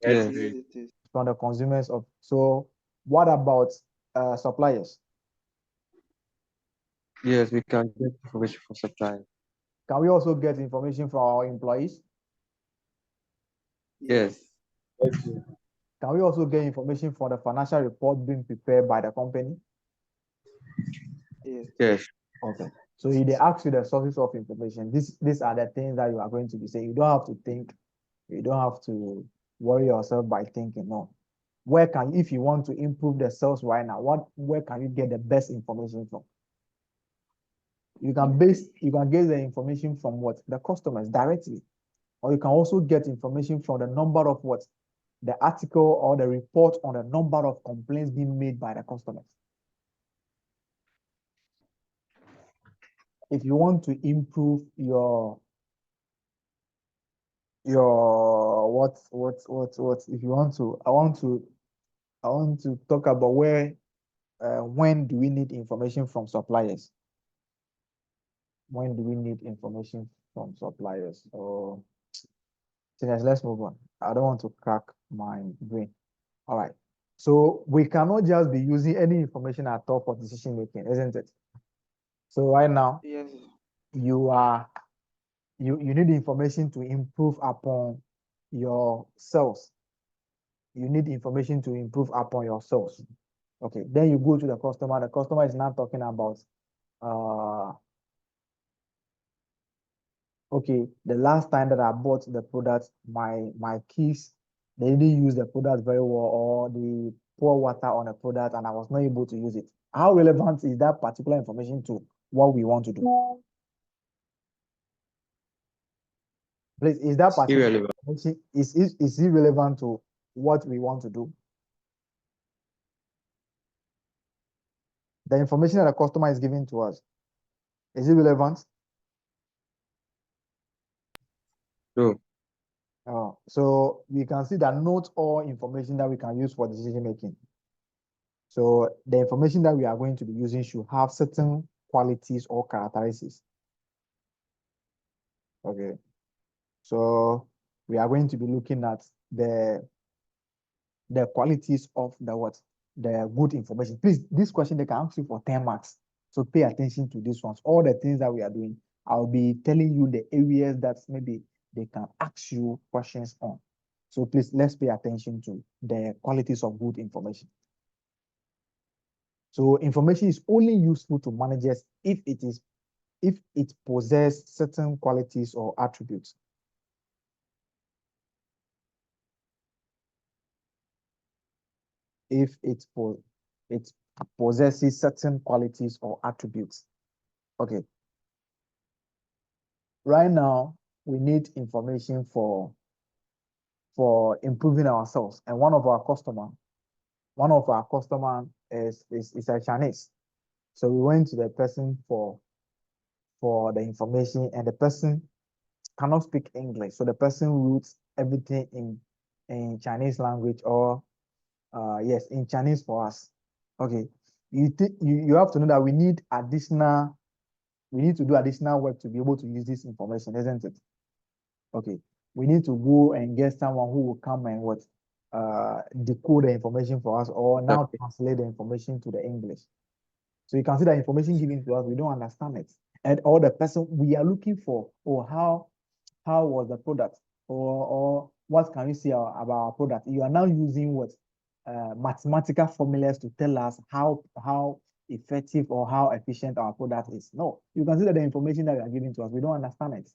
Yes, Yes. Yes, please. it is. From the consumers of. So what about suppliers? Yes, we can get information from suppliers. Can we also get information from our employees? Yes. Yes, please. Can we also get information from the financial report being prepared by the company? Yes. Yes. Okay. So if they ask you the sources of information, these are the things that you are going to be saying. You don't have to think, you don't have to worry yourself by thinking. No. Where can, if you want to improve the sales right now, where can you get the best information from? You can get the information from what? The customers directly. Or you can also get information from the number of what? The article or the report on the number of complaints being made by the customers. If you want to improve your what if you want to I want to talk about where when do we need information from suppliers? When do we need information from suppliers? Or let's move on. I don't want to crack my brain. All right. So we cannot just be using any information at all for decision making, isn't it? So right now Yes. you need information to improve upon your sales. You need information to improve upon your sales. Okay, then you go to the customer. The customer is now talking about okay, the last time that I bought the product, my kids, they didn't use the product very well, or they pour water on the product and I was not able to use it. How relevant is that particular information to what we want to do? Please, is that particular Irrelevant. information is irrelevant to what we want to do? The information that the customer is giving to us, is it relevant? No. So we can see that not all information that we can use for decision making. So the information that we are going to be using should have certain qualities or characteristics. Okay. So we are going to be looking at the qualities of the what? The good information. Please, this question they can ask you for 10 marks. So pay attention to these ones. All the things that we are doing, I'll be telling you the areas that maybe they can ask you questions on. So please, let's pay attention to the qualities of good information. So information is only useful to managers if it possesses certain qualities or attributes. If it possesses certain qualities or attributes. Okay. Right now, we need information for improving ourselves. And one of our customer is a Chinese. So we went to the person for the information, and the person cannot speak English. So the person wrote everything in Chinese language, or yes, in Chinese for us. Okay. You have to know that we need to do additional work to be able to use this information, isn't it? Okay. We need to go and get someone who will come and decode the information for us, or now translate the information to the English. So you can see the information given to us, we don't understand it. And or the person we are looking for, or how was the product, or what can you say about our product? You are now using mathematical formulas to tell us how effective or how efficient our product is. No, you can see that the information that you are giving to us, we don't understand it.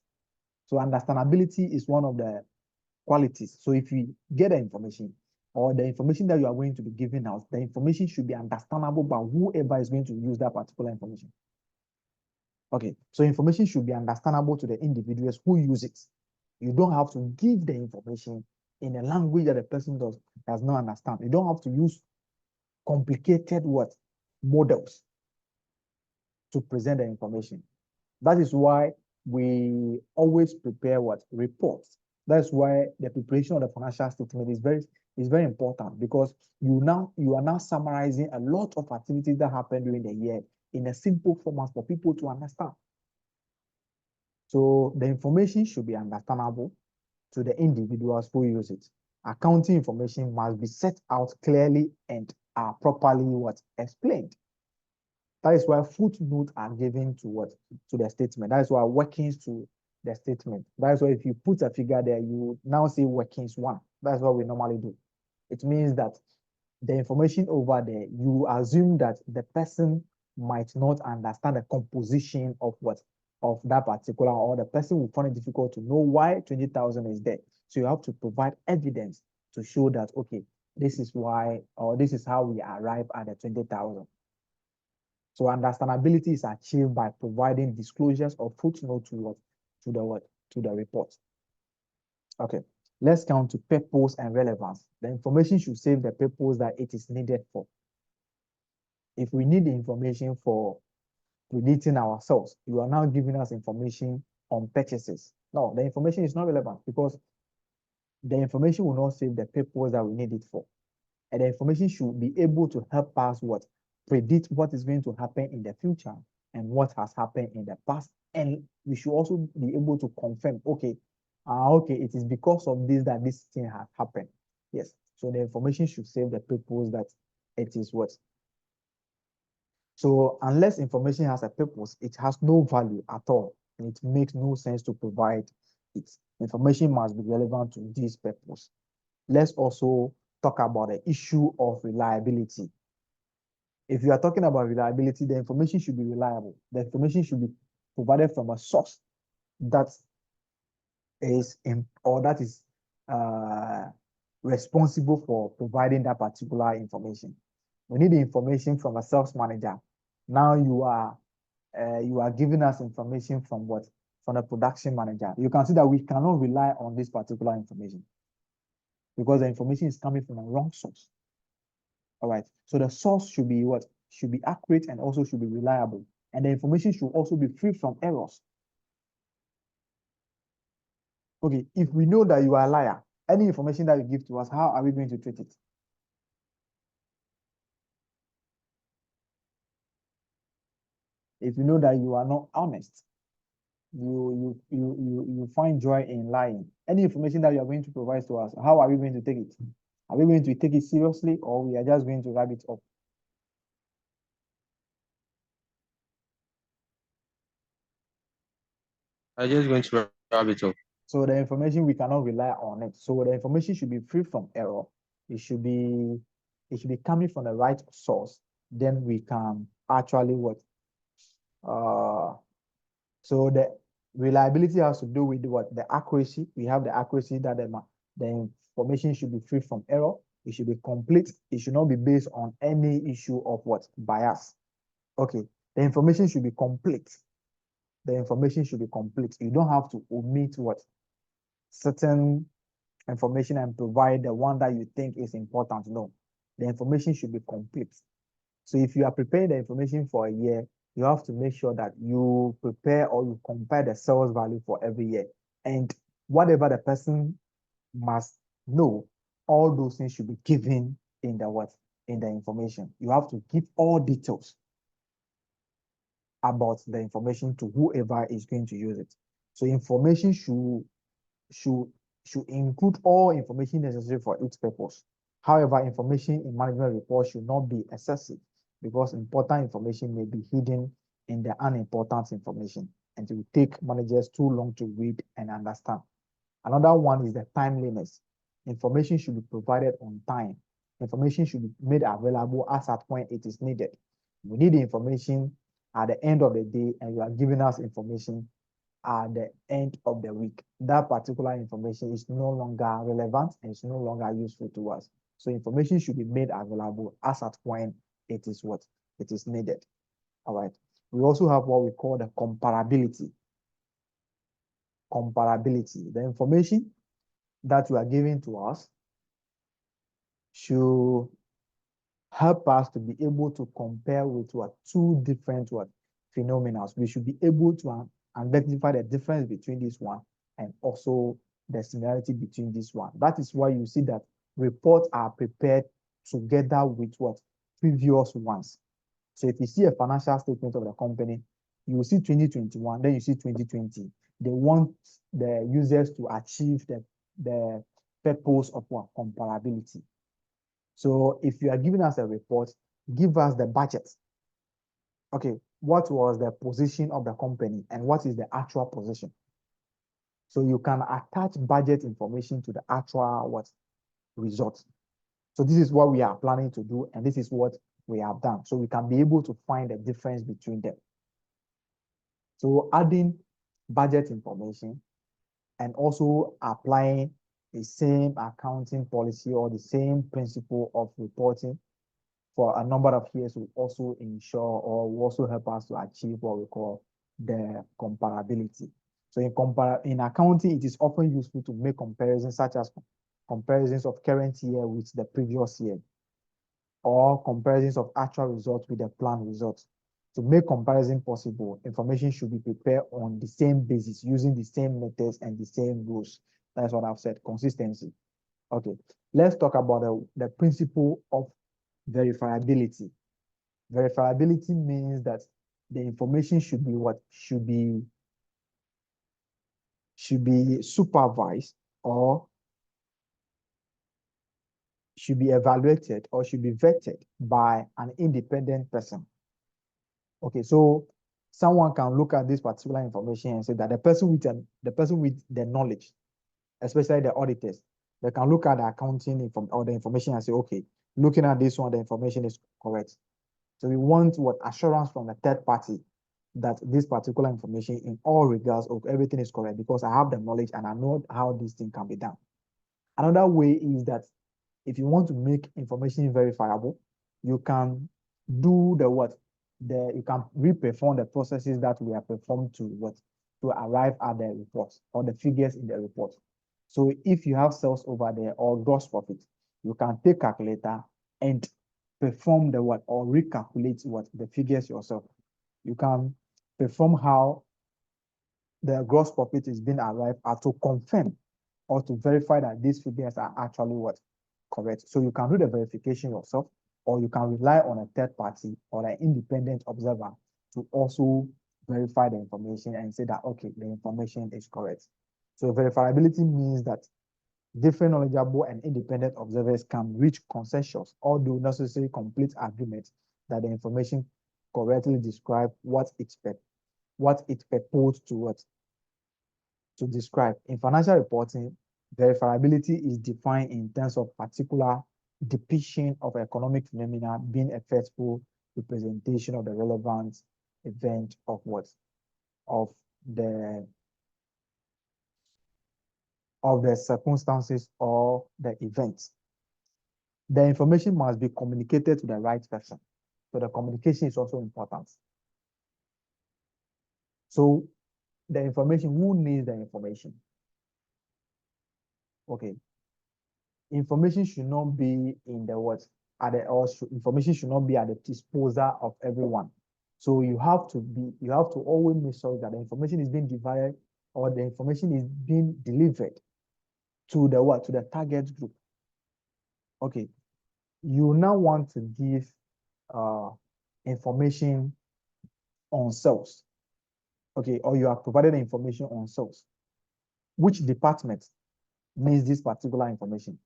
So understandability is one of the qualities. So if you get the information, or the information that you are going to be giving out, the information should be understandable by whoever is going to use that particular information. Okay, so information should be understandable to the individuals who use it. You don't have to give the information in a language that the person does not understand. You don't have to use complicated models to present the information. That is why we always prepare reports. That's why the preparation of the financial statement is very important, because you are now summarizing a lot of activities that happened during the year in a simple format for people to understand. So the information should be understandable to the individuals who use it. Accounting information must be set out clearly and are properly explained. That is why footnotes are given to the statement. That is why workings to the statement. That is why if you put a figure there, you now say workings 1. That's what we normally do. It means that the information over there, you assume that the person might not understand the composition of that particular, or the person will find it difficult to know why 20,000 is there. So you have to provide evidence to show that, okay, this is why, or this is how we arrive at the 20,000. So understandability is achieved by providing disclosures or footnotes to the report. Okay, let's come to purpose and relevance. The information should serve the purpose that it is needed for. If we need the information for predicting ourselves, you are now giving us information on purchases. No, the information is not relevant, because the information will not serve the purpose that we need it for. And the information should be able to help us predict what is going to happen in the future and what has happened in the past. And we should also be able to confirm, okay, it is because of this that this thing has happened. Yes. So the information should serve the purpose that it is So unless information has a purpose, it has no value at all, and it makes no sense to provide it. Information must be relevant to this purpose. Let's also talk about the issue of reliability. If you are talking about reliability, the information should be reliable. The information should be provided from a source that is responsible for providing that particular information. We need the information from a sales manager. Now you are giving us information from from a production manager. You can see that we cannot rely on this particular information, because the information is coming from a wrong source. All right. So the source should be should be accurate, and also should be reliable. And the information should also be free from errors. Okay, if we know that you are a liar, any information that you give to us, how are we going to treat it? If you know that you are not honest, you find joy in lying. Any information that you are going to provide to us, how are we going to take it? Are we going to take it seriously, or we are just going to wrap it up? I'm just going to wrap it up. So the information, we cannot rely on it. So the information should be free from error. It should be coming from the right source. Then we can actually so the reliability has to do with the accuracy. We have the accuracy that the information should be free from error. It should be complete. It should not be based on any issue of bias. Okay, the information should be complete. the information should be complete. You don't have to omit what certain information and provide the one that you think is important. No, the information should be complete. So if you are preparing the information for a year, you have to make sure that you prepare or you compare the sales value for every year. And whatever the person must know, all those things should be given in the what? In the information. You have to give all details about the information to whoever is going to use it. So information should include all information necessary for its purpose. However, information in management reports should not be excessive because important information may be hidden in the unimportant information, and it will take managers too long to read and understand. Another one is the timeliness. Information should be provided on time. Information should be made available as at when it is needed. We need the information at the end of the day, and you are giving us information at the end of the week. That particular information is no longer relevant and it's no longer useful to us. So information should be made available as at when it is what it is needed. All right. We also have what we call the comparability. Comparability. The information that you are giving to us should help us to be able to compare with what two different what phenomena. We should be able to identify the difference between this one and also the similarity between this one. That is why you see that reports are prepared together with what previous ones. So if you see a financial statement of the company, you will see 2021, then you see 2020. They want the users to achieve the purpose of what comparability. So if you are giving us a report, give us the budget. Okay, what was the position of the company and what is the actual position? So you can attach budget information to the actual what results. So this is what we are planning to do, and this is what we have done. So we can be able to find the difference between them. So adding budget information and also applying the same accounting policy or the same principle of reporting for a number of years will also ensure or will also help us to achieve what we call the comparability. So in accounting, it is often useful to make comparisons such as comparisons of current year with the previous year or comparisons of actual results with the planned results. To make comparison possible, information should be prepared on the same basis, using the same methods and the same rules. That's what I've said, consistency. Okay, let's talk about the principle of verifiability. Verifiability means that the information should be what should be supervised or should be evaluated or should be vetted by an independent person. Okay, so someone can look at this particular information and say that the person with the knowledge, especially the auditors, they can look at the accounting or the information and say, okay, looking at this one, the information is correct. So we want what assurance from the third party that this particular information in all regards of everything is correct because I have the knowledge and I know how this thing can be done. Another way is that if you want to make information verifiable, you can do you can re-perform the processes that we have performed to arrive at the report or the figures in the report. So if you have sales over there or gross profit, you can take calculator and perform or recalculate the figures yourself. You can perform how the gross profit is being arrived at to confirm or to verify that these figures are actually correct. So you can do the verification yourself, or you can rely on a third party or an independent observer to also verify the information and say that, okay, the information is correct. So verifiability means that different knowledgeable and independent observers can reach consensus, although not necessarily complete agreement that the information correctly describe what it purports to describe. In financial reporting, verifiability is defined in terms of particular depiction of economic phenomena being a faithful representation of the relevant event of the circumstances or the events. The information must be communicated to the right person. So the communication is also important. So the information, who needs the information? Okay. Information should not be in the what? Information should not be at the disposal of everyone. So you have to always make sure that the information is being divided or the information is being delivered to the what? To the target group. Okay. You now want to give information on sales. Okay, or you have provided information on sales. Which department needs this particular information?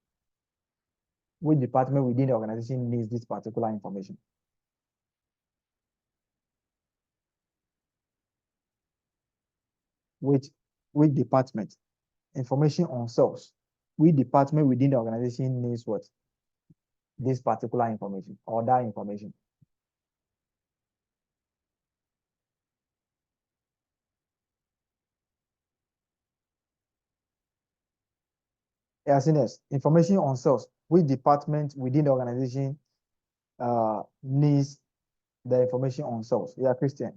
Which department within the organization needs this particular information? Which department? Information on sales. Which department within the organization needs what? This particular information or that information? Yes, yes. Information on sales. Which department within the organization needs the information on sales? Yeah, Christian.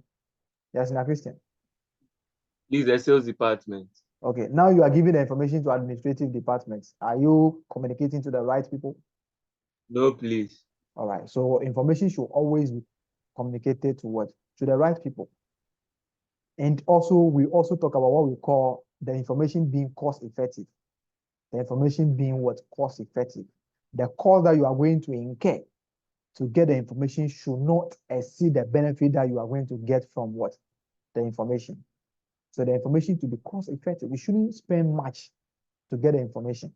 Yes, Christian. Please, the sales department. Okay, now you are giving the information to administrative departments. Are you communicating to the right people? No, please. All right, so information should always be communicated to what? To the right people. And also, we also talk about what we call the information being cost effective. The information being what? Cost effective. The cost that you are going to incur to get the information should not exceed the benefit that you are going to get from what? The information. So the information to be cost effective. We shouldn't spend much to get the information.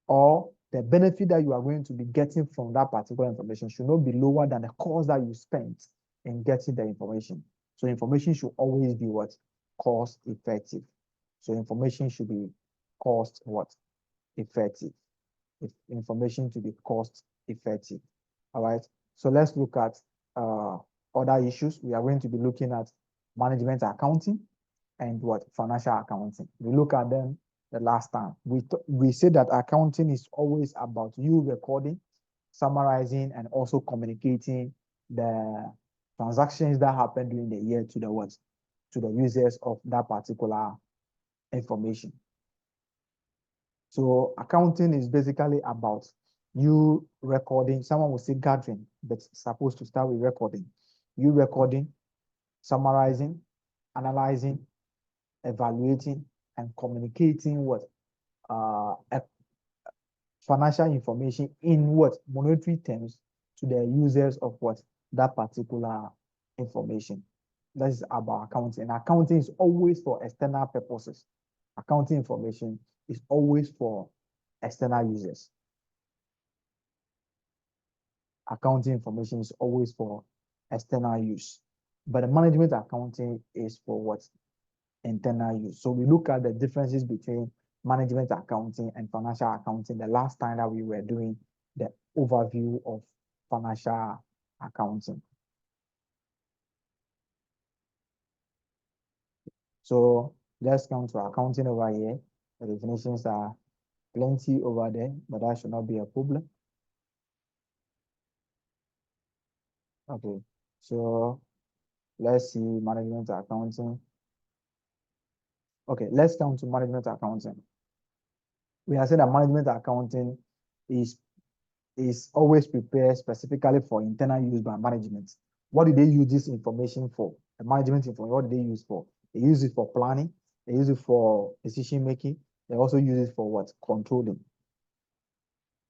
Or the benefit that you are going to be getting from that particular information should not be lower than the cost that you spent in getting the information. So information should always be what? Cost effective. So information should be cost what? Effective. Information to be cost effective. All right. So let's look at other issues. We are going to be looking at management accounting and what? Financial accounting. We look at them the last time. We said that accounting is always about you recording, summarizing, and also communicating the transactions that happen during the year to the what? To the users of that particular information. So accounting is basically about you recording. Someone will say gathering, but it's supposed to start with recording. You recording, summarizing, analyzing, evaluating, and communicating what? Financial information in what? Monetary terms to the users of what? That particular information. That is about accounting. And accounting is always for external purposes. Accounting information is always for external users. Accounting information is always for external use. But the management accounting is for what? Internal use. So we look at the differences between management accounting and financial accounting the last time that we were doing the overview of financial accounting. So let's come to accounting over here. The definitions are plenty over there, but that should not be a problem. Okay, so let's see management accounting. Okay, let's come to management accounting. We have said that management accounting is always prepared specifically for internal use by management. What do they use this information for? The management information, what do they use for? They use it for planning, they use it for decision making, they also use it for what? Controlling.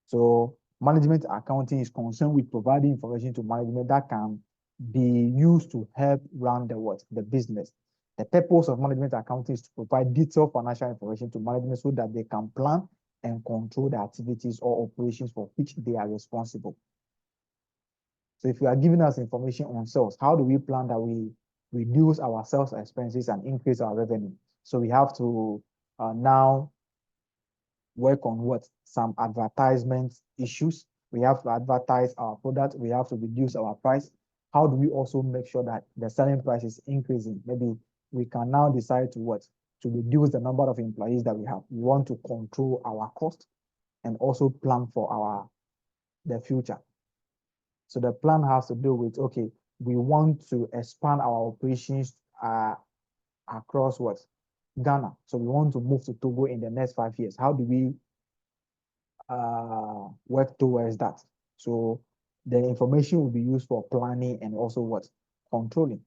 So management accounting is concerned with providing information to management that can be used to help run the what? The business. The purpose of management accounting is to provide detailed financial information to management so that they can plan and control the activities or operations for which they are responsible. So if you are giving us information on sales, how do we plan that we reduce our sales expenses and increase our revenue? So we have to now work on what? Some advertisement issues. We have to advertise our product. We have to reduce our price. How do we also make sure that the selling price is increasing? Maybe we can now decide to what? To reduce the number of employees that we have. We want to control our cost and also plan for the future. So the plan has to do with, okay, we want to expand our operations across what? Ghana. So we want to move to Togo in the next 5 years. How do we work towards that? So the information will be used for planning and also what? Controlling.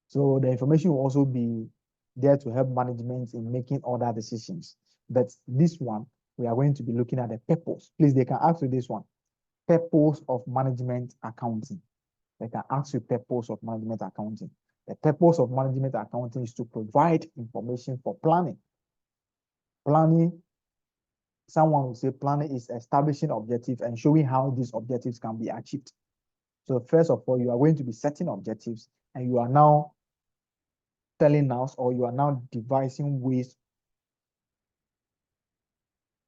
So the information will also be there to help management in making other decisions. But this one, we are going to be looking at the purpose. Please, they can ask you this one. Purpose of management accounting. They can ask you purpose of management accounting. The purpose of management accounting is to provide information for planning. Planning, someone will say planning is establishing objectives and showing how these objectives can be achieved. So first of all, you are going to be setting objectives and you are now telling us, or you are now devising ways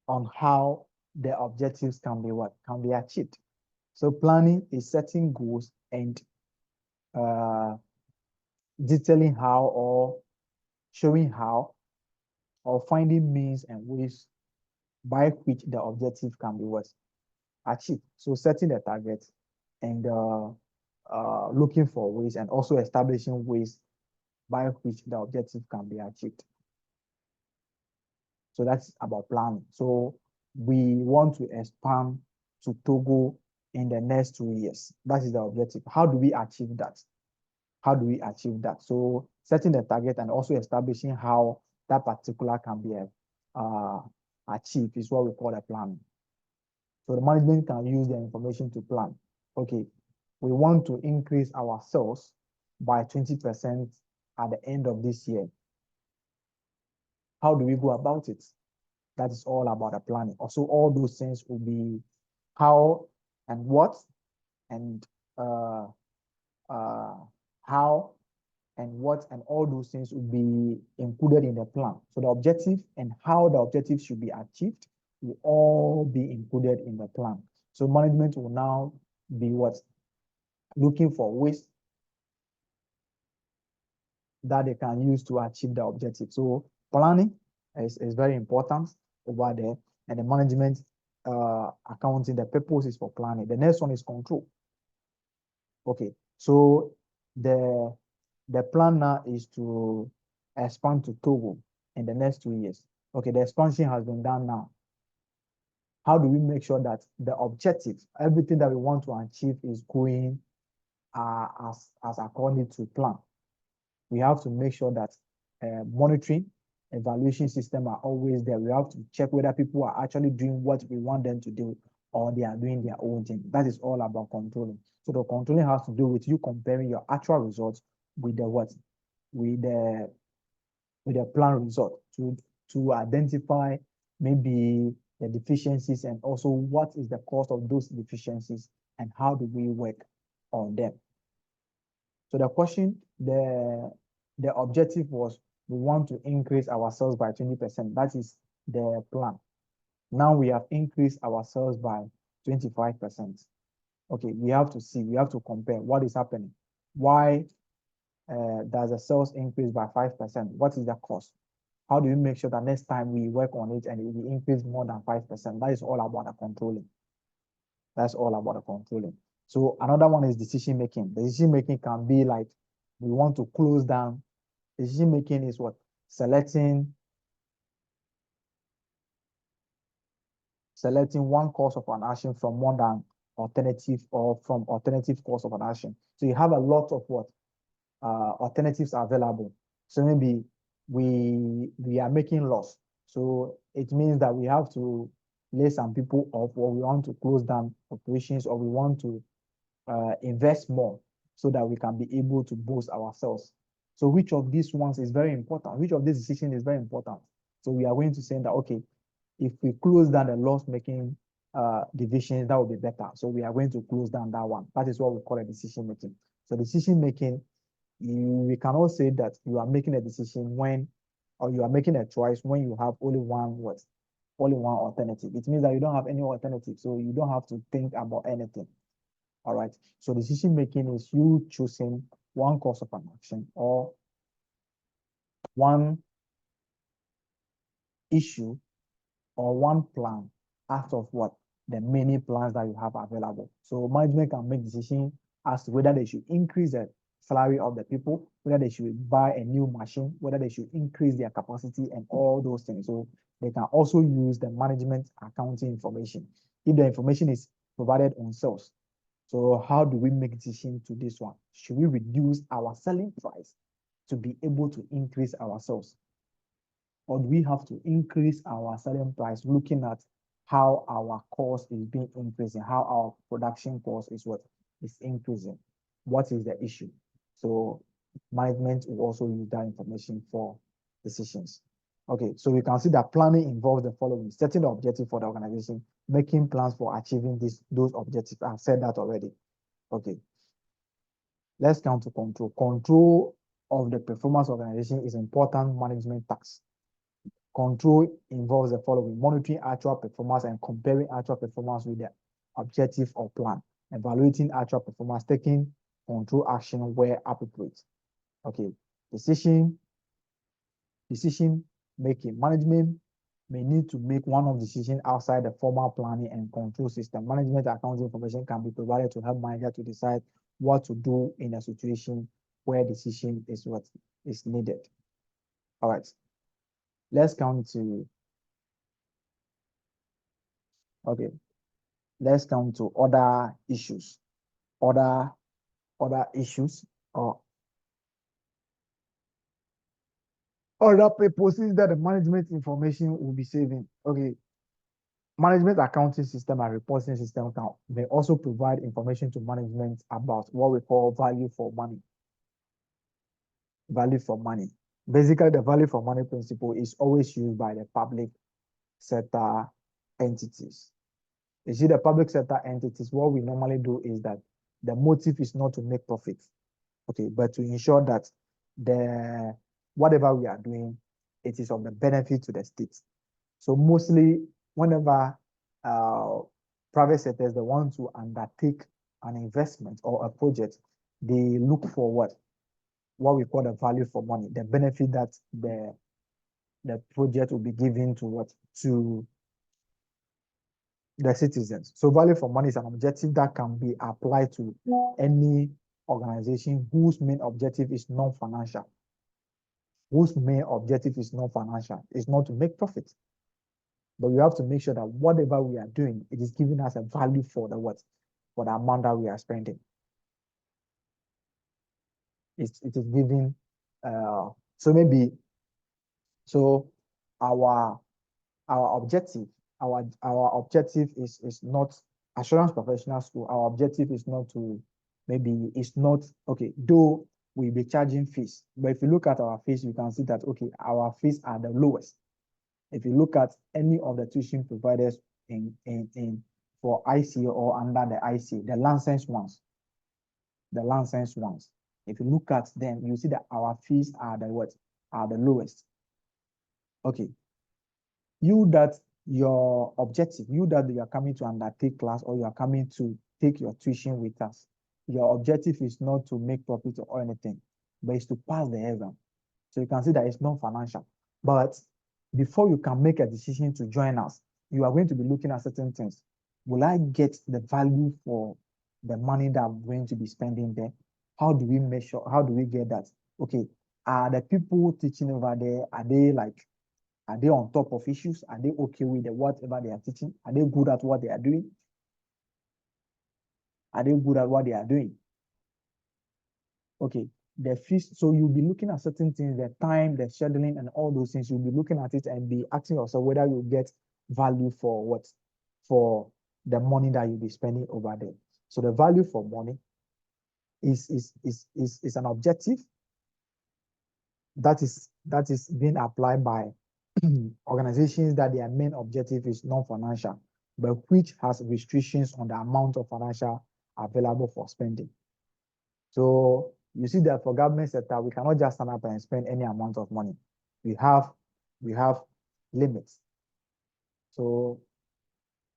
on how the objectives can be what? Can be achieved. So planning is setting goals and detailing how or showing how or finding means and ways by which the objective can be what? Achieved. So setting the target and looking for ways and also establishing ways by which the objective can be achieved. So that's about planning. So we want to expand to Togo in the next 2 years. That is the objective. How do we achieve that? How do we achieve that? So setting the target and also establishing how that particular can be achieved is what we call a plan. So the management can use the information to plan. Okay, we want to increase our sales by 20% at the end of this year. How do we go about it? That is all about the planning. Also, all those things will be how and what and how and what and all those things will be included in the plan. So the objective and how the objective should be achieved will all be included in the plan. So management will now be what? Looking for ways that they can use to achieve the objective. So planning is very important over there. And the management accounting, the purpose is for planning. The next one is control. Okay, so the plan now is to expand to Togo in the next 2 years. Okay, the expansion has been done now. How do we make sure that the objective, everything that we want to achieve is going as according to plan? We have to make sure that monitoring, evaluation system are always there. We have to check whether people are actually doing what we want them to do or they are doing their own thing. That is all about controlling. So the controlling has to do with you comparing your actual results with the what? With the plan result to identify maybe the deficiencies and also what is the cause of those deficiencies and how do we work on them. So the question, the objective was we want to increase our sales by 20%. That is the plan. Now we have increased our sales by 25%. Okay, we have to see, we have to compare what is happening. Why does the sales increase by 5%? What is the cost? How do we make sure that next time we work on it and we increase more than 5%? That is all about the controlling. That's all about the controlling. So another one is decision making. Decision making can be like we want to close down. Decision making is what? Selecting one course of an action from more than alternative or from alternative course of an action. So you have a lot of what? Alternatives available. So maybe we are making loss. So it means that we have to lay some people off, or we want to close down operations, or we want to invest more so that we can be able to boost ourselves. So which of these ones is very important? Which of these decisions is very important? So we are going to say that, okay, if we close down the loss-making divisions, that will be better. So we are going to close down that one. That is what we call a decision making. So decision making, we cannot say that you are making a decision when, or you are making a choice when you have only one what? Only one alternative. It means that you don't have any alternative, so you don't have to think about anything. All right. So decision making is you choosing one course of an action or one issue or one plan out of what? The many plans that you have available. So management can make decisions as to whether they should increase the salary of the people, whether they should buy a new machine, whether they should increase their capacity and all those things. So they can also use the management accounting information. If the information is provided on sales, so how do we make decision to this one? Should we reduce our selling price to be able to increase our sales? Or do we have to increase our selling price looking at how our cost is being increasing, how our production cost is what is increasing? What is the issue? So management will also use that information for decisions. Okay, so we can see that planning involves the following: setting the objective for the organization, making plans for achieving those objectives. I've said that already. Okay. Let's come to control. Control of the performance organization is important management task. Control involves the following: monitoring actual performance and comparing actual performance with the objective or plan, evaluating actual performance, taking control action where appropriate. Okay, decision making. Management may need to make one-off decision outside the formal planning and control system. Management accounting information can be provided to help manager to decide what to do in a situation where decision is what is needed. All right, let's come to, okay, let's come to other issues, other issues or other purposes that the management information will be saving. Okay, management accounting system and reporting system may also provide information to management about what we call value for money. Value for money. Basically, the value for money principle is always used by the public sector entities. You see, the public sector entities, what we normally do is that the motive is not to make profit, okay, but to ensure that whatever we are doing, it is of the benefit to the state. So mostly, whenever private sectors they want to undertake an investment or a project, they look for what we call the value for money, the benefit that the project will be given to the citizens. So value for money is an objective that can be applied to any organization whose main objective is non-financial. Whose main objective is non-financial, is not to make profit. But we have to make sure that whatever we are doing, it is giving us a value for the amount that we are spending. It is giving, so maybe, so our objective, our objective is not Assurance Professional School. Our objective is not to, maybe it's not, okay, though we'll be charging fees, but if you look at our fees, you can see that, okay, our fees are the lowest. If you look at any of the tuition providers for ICA or under the ICA, the licensed ones, if you look at them, you see that our fees are the lowest. Okay, your objective, that you are coming to undertake class or you are coming to take your tuition with us, your objective is not to make profit or anything, but it's to pass the exam. So you can see that it's non-financial. But before you can make a decision to join us, you are going to be looking at certain things. Will I get the value for the money that I'm going to be spending there? How do we measure? How do we get that? Okay, are the people teaching over there, are they on top of issues? Are they okay with whatever they are teaching? Are they good at what they are doing? Are they good at what they are doing? Okay, the fees. So you'll be looking at certain things, the time, the scheduling, and all those things. You'll be looking at it and be asking yourself whether you get value for the money that you'll be spending over there. So the value for money is an objective that is being applied by organizations that their main objective is non-financial, but which has restrictions on the amount of financial available for spending. So you see that for government sector, we cannot just stand up and spend any amount of money. We have limits. So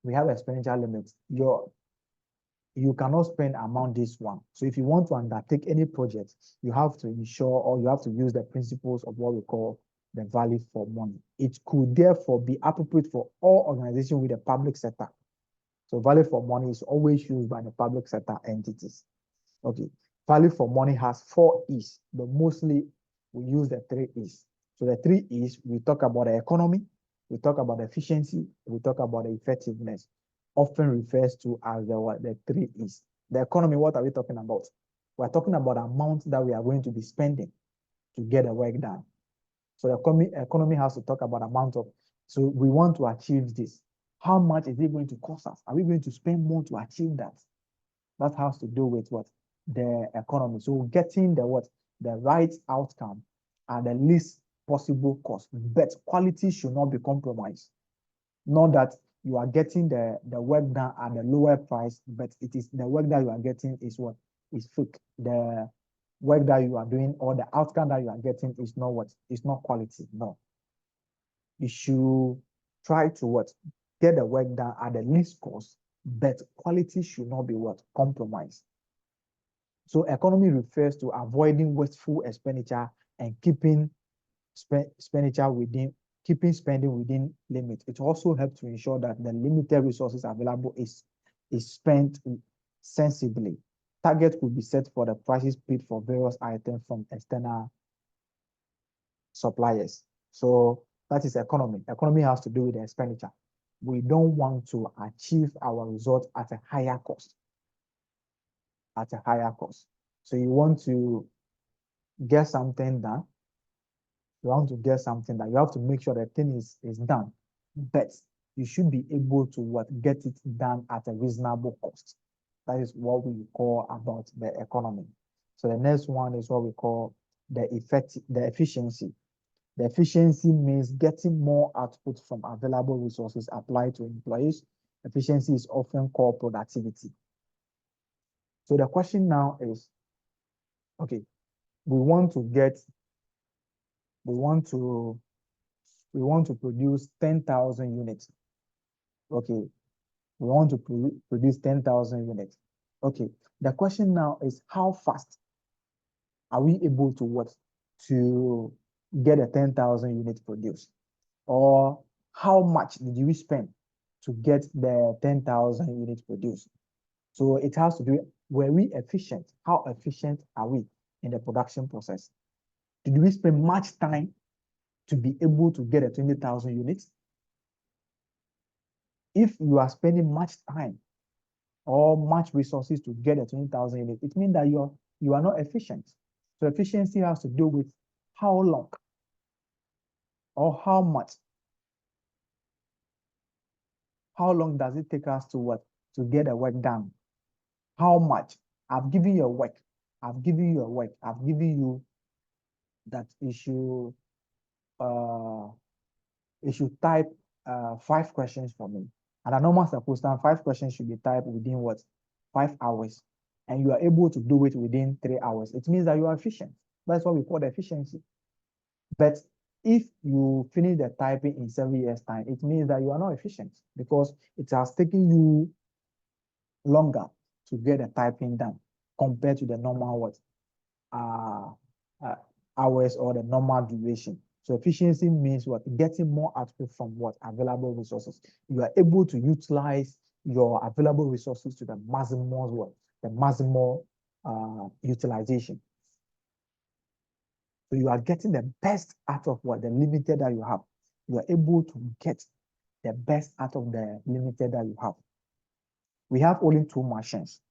we have expenditure limits. You cannot spend amount this one. So if you want to undertake any project, you have to ensure or you have to use the principles of what we call the value for money. It could therefore be appropriate for all organizations with the public sector. So value for money is always used by the public sector entities. Okay, Value for money has 4 E's, but mostly we use the 3 E's. So the 3 E's, we talk about the economy, we talk about efficiency, we talk about the effectiveness, often refers to as the 3 E's. The economy, what are we talking about? We're talking about the amount that we are going to be spending to get the work done. So the economy has to talk about amount of, so we want to achieve this. How much is it going to cost us? Are we going to spend more to achieve that? That has to do with what? The economy. So getting the what? The right outcome at the least possible cost, but quality should not be compromised. Not that you are getting the work done at the lower price, but it is the work that you are getting is what? Is fake. The work that you are doing or the outcome that you are getting is not what? It's not quality. No. You should try to what? Get the work done at the least cost, but quality should not be what? Compromised. So economy refers to avoiding wasteful expenditure and keeping spending within limit. It also helps to ensure that the limited resources available is spent sensibly. Target could be set for the prices paid for various items from external suppliers. So that is economy. Economy has to do with the expenditure. We don't want to achieve our result at a higher cost. At a higher cost. So you want to get something done. You want to get something done. You have to make sure the thing is done. But you should be able to get it done at a reasonable cost. That is what we call about the economy. So the next one is what we call the efficiency. The efficiency means getting more output from available resources applied to employees. Efficiency is often called productivity. So the question now is, okay, we want to produce 10,000 units. Okay, we want to produce 10,000 units. Okay, the question now is how fast are we able to get a 10,000 units produced? Or how much did we spend to get the 10,000 units produced? So it has to do, were we efficient? How efficient are we in the production process? Did we spend much time to be able to get a 20,000 units? If you are spending much time or much resources to get a 20,000 units, it means that you are not efficient. So efficiency has to do with how long or how much. How long does it take us to get the work done? How much? I've given you a work. I've given you that you should type 5 questions for me. And a normal circumstance, 5 questions should be typed within 5 hours. And you are able to do it within 3 hours. It means that you are efficient. That's what we call the efficiency. But if you finish the typing in 7 years' time, it means that you are not efficient because it has taken you longer to get the typing done compared to the normal hours or the normal duration. So efficiency means getting more output from available resources. You are able to utilize your available resources to the maximum utilization. So you are getting the best out of the limited that you have. You are able to get the best out of the limited that you have. We have only 2 machines,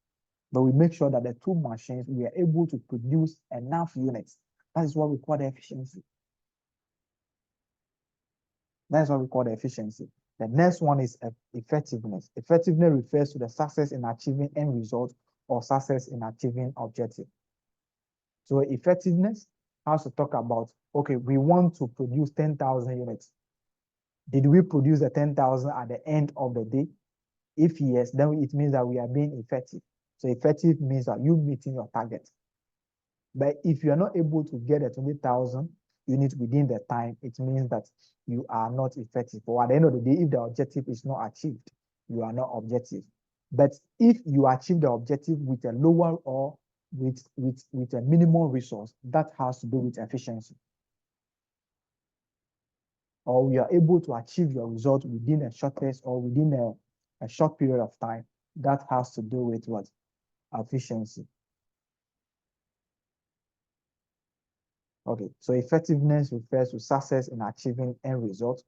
but we make sure that the 2 machines, we are able to produce enough units. That is what we call the efficiency. That is what we call the efficiency. The next one is effectiveness. Effectiveness refers to the success in achieving end result or success in achieving objective. So effectiveness has to talk about, okay, we want to produce 10,000 units. Did we produce the 10,000 at the end of the day? If yes, then it means that we are being effective. So effective means that you meeting your target. But if you are not able to get a 20,000 units within the time, it means that you are not effective. Or at the end of the day, if the objective is not achieved, you are not objective. But if you achieve the objective with a lower or with a minimal resource, that has to do with efficiency. Or you are able to achieve your result within a shortest or within a short period of time, that has to do with efficiency. Okay, so effectiveness refers to success in achieving end result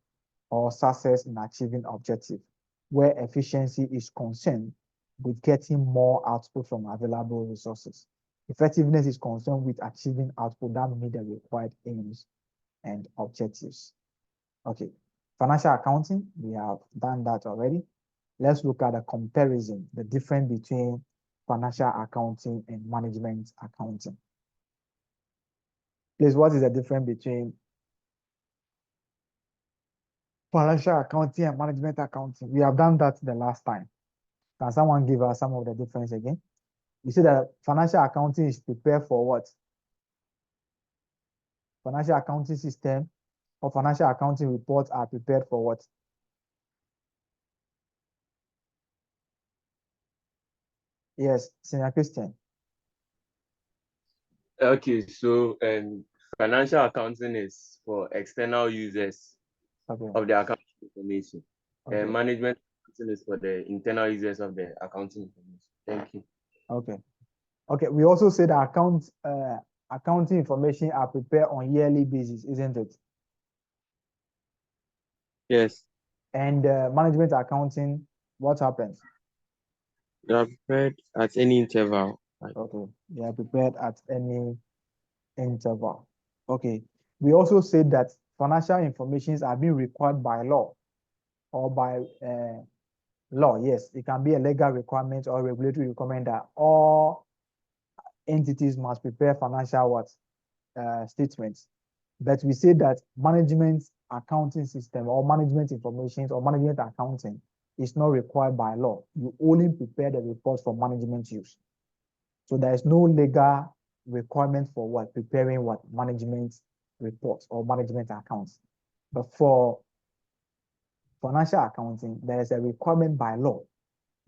or success in achieving objective, where efficiency is concerned with getting more output from available resources. Effectiveness is concerned with achieving output that meet the required aims and objectives. Okay, financial accounting, we have done that already. Let's look at the comparison, the difference between financial accounting and management accounting. Please, what is the difference between financial accounting and management accounting? We have done that the last time. Can someone give us some of the difference again? You see that financial accounting is prepared for what? Financial accounting system or financial accounting reports are prepared for what? Yes, Senior Christian. Okay, so financial accounting is for external users Okay. of the accounting information. Okay. Management accounting is for the internal users of the accounting information. Thank you. Okay. Okay. We also say that accounting information are prepared on yearly basis, isn't it? Yes, And management accounting, what happens? they are prepared at any interval. Okay. They are prepared at any interval. Okay. We also said that financial informations are being required by law or by law. Yes, it can be a legal requirement or regulatory requirement that all entities must prepare financial statements. But we say that management accounting system or management information or management accounting is not required by law. You only prepare the reports for management use. So there is no legal requirement for preparing management reports or management accounts. But for financial accounting, there is a requirement by law.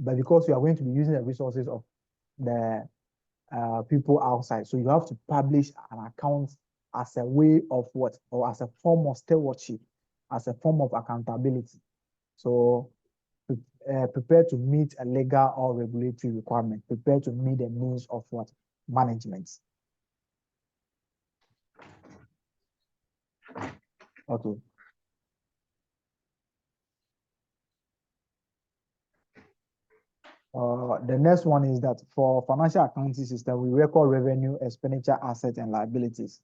But because you are going to be using the resources of the people outside, so you have to publish an account as a way of or as a form of stewardship, as a form of accountability. So prepare to meet a legal or regulatory requirement, prepare to meet the needs of management. Okay. The next one is that for financial accounting system, we record revenue, expenditure, assets, and liabilities.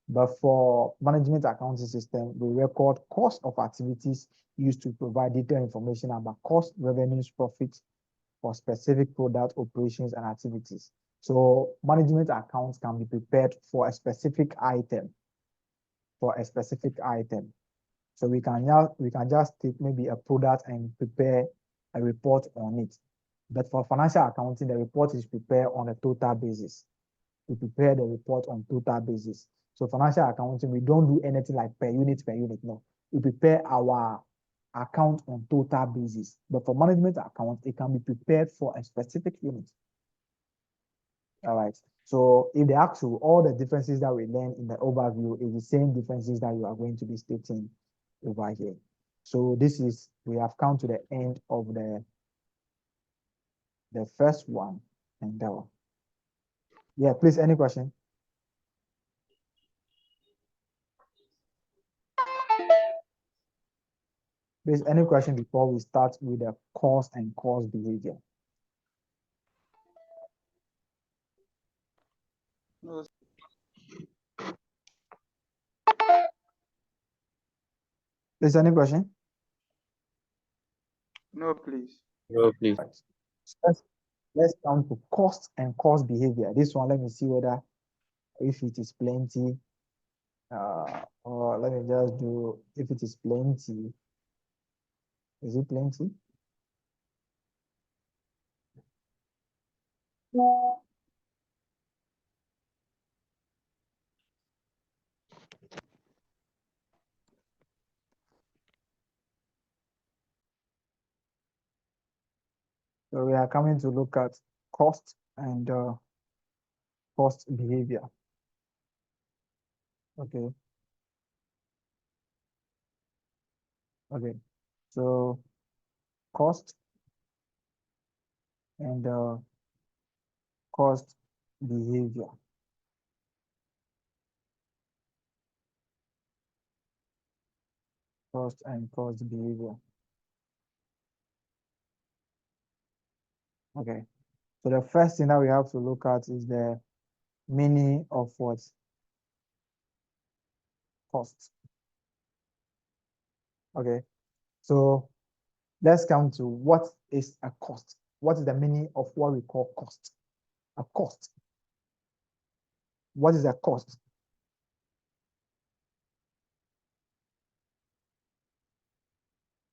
But for management accounting system, we record cost of activities used to provide detailed information about cost, revenues, profits for specific product operations and activities. So management accounts can be prepared for a specific item, So we can just take maybe a product and prepare a report on it. But for financial accounting, the report is prepared on a total basis. We prepare the report on total basis. So financial accounting, we don't do anything like per unit, no. We prepare our account on total basis. But for management account, it can be prepared for a specific unit. All right. So if they ask you, all the differences that we learn in the overview is the same differences that you are going to be stating over here. So we have come to the end of the first one and that one. Yeah, please, any question? Please, any question before we start with the cost and cost behavior? No. Please, any question? No, please. No, please. Right. So let's come to cost and cost behavior. This one, let me see whether if it is plenty, or let me just do if it is plenty. Is it plenty? So we are coming to look at cost and cost behavior. Okay. Okay. So cost and cost behavior. Cost and cost behavior. Okay. So the first thing that we have to look at is the meaning of what? Cost. Okay. So let's come to what is a cost. What is the meaning of what we call cost? A cost. What is a cost?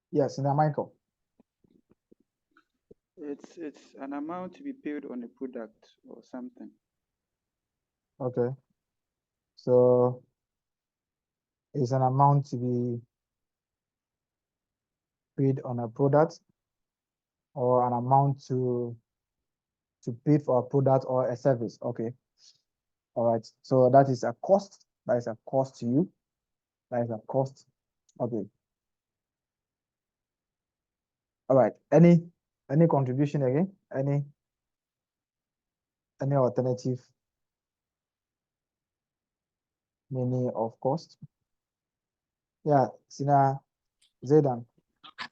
Yes, now Michael. It's an amount to be paid on a product or something. Okay. So it's an amount to be paid on a product or an amount to pay for a product or a service. Okay. All right. So that is a cost. That is a cost to you. That is a cost. Okay. All right. Any contribution again? Any alternative meaning of cost? Yeah, Sina Zaydan.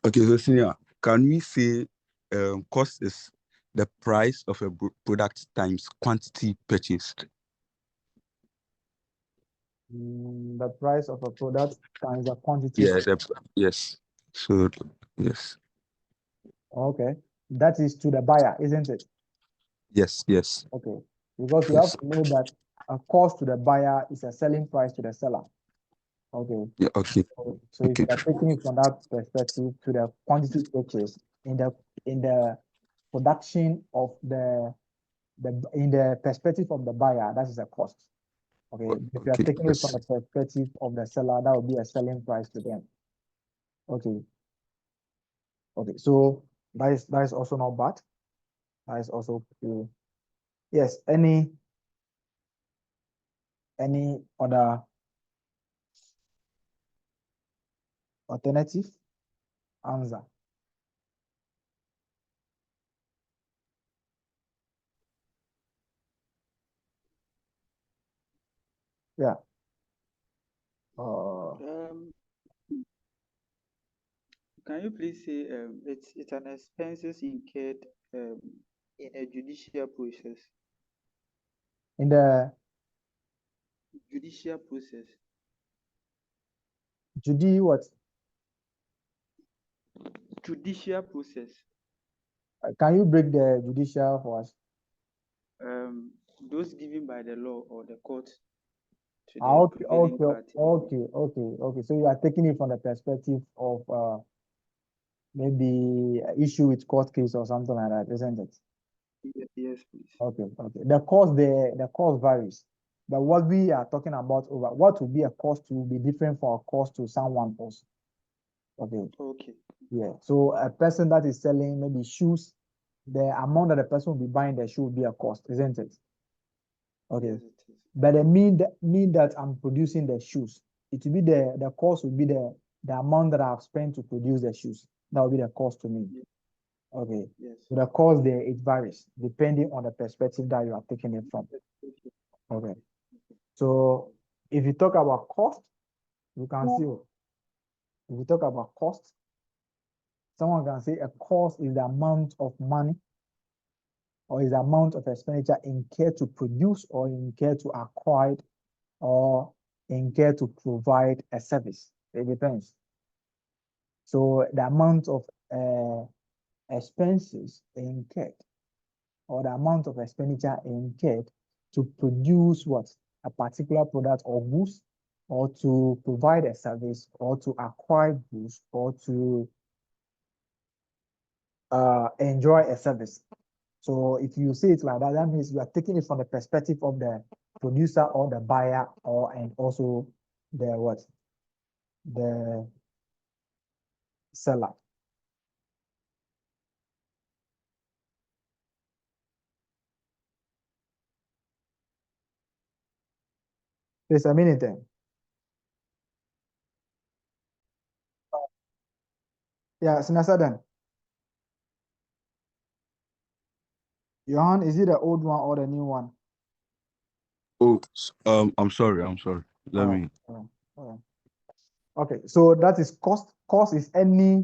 Okay, so senior, can we say cost is the price of a product times quantity purchased? The price of a product times the quantity. Yes, yes. So yes. Okay. That is to the buyer, isn't it? Yes, yes. Okay. Because you have to know that a cost to the buyer is a selling price to the seller. Okay. Yeah, okay. So if you are taking it from that perspective to the quantity purchase in the production of in the perspective of the buyer, that is a cost. Okay. If you are Okay, taking it from yes. the perspective of the seller, that would be a selling price to them. Okay. Okay. So that is also not bad. That is also cool. Yes. Any other alternative answer? Yeah. Can you please say it's an expenses incurred in a judicial process? In the Judicial process. what? Judicial process. Can you break the judicial for us? Those given by the law or the court to the Okay, prevailing party. okay. So you are taking it from the perspective of maybe issue with court case or something like that, isn't it? Yes, please. Okay. The cost varies. But what we are talking about over what will be a cost will be different from a cost to someone else. Okay. Okay. Yeah. So a person that is selling maybe shoes, the amount that the person will be buying the shoe will be a cost, isn't it? Okay. Yes, it is. But it mean that I'm producing the shoes. It will be the cost will be the amount that I've spent to produce the shoes. That will be the cost to me. Yes. Okay. Yes. So the cost there, it varies depending on the perspective that you are taking it from. Okay. So if you talk about cost, you can see if you talk about cost, someone can say a cost is the amount of money or is the amount of expenditure incurred to produce or incurred to acquire or incurred to provide a service. It depends. So the amount of expenses incurred or the amount of expenditure incurred to produce what? A particular product or goods, or to provide a service, or to acquire goods, or to enjoy a service. So if you say it like that, that means you are taking it from the perspective of the producer or the buyer, and also the what? The seller. There's a minute then. Yeah, Sinasa then. Johan, is it the old one or the new one? Oh, I'm sorry. Let me. All right. Okay, so that is cost. Cost is any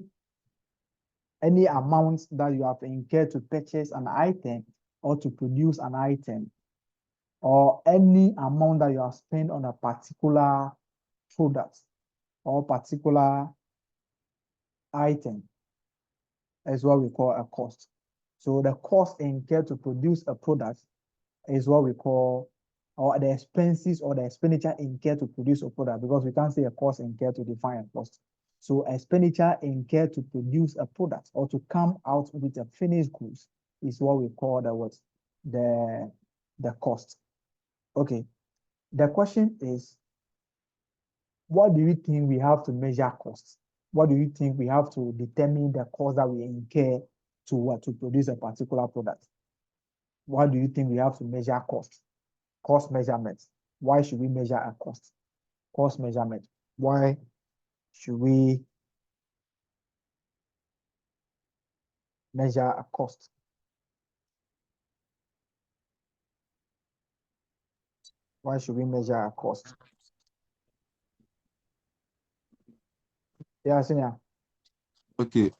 amount that you have incurred to purchase an item or to produce an item, or any amount that you have spent on a particular product or particular item is what we call a cost. So the cost incurred to produce a product is what we call, or the expenses or the expenditure incurred to produce a product, because we can't say a cost incurred to define a cost. So expenditure incurred to produce a product or to come out with a finished goods is what we call the cost. Okay. The question is, what do you think we have to measure costs? What do you think we have to determine the cost that we incur to produce a particular product? What do you think we have to measure cost? Cost measurement. Why should we measure a cost? Cost measurement. Why should we measure a cost? Why should we measure a cost? Yeah, Senior. Okay,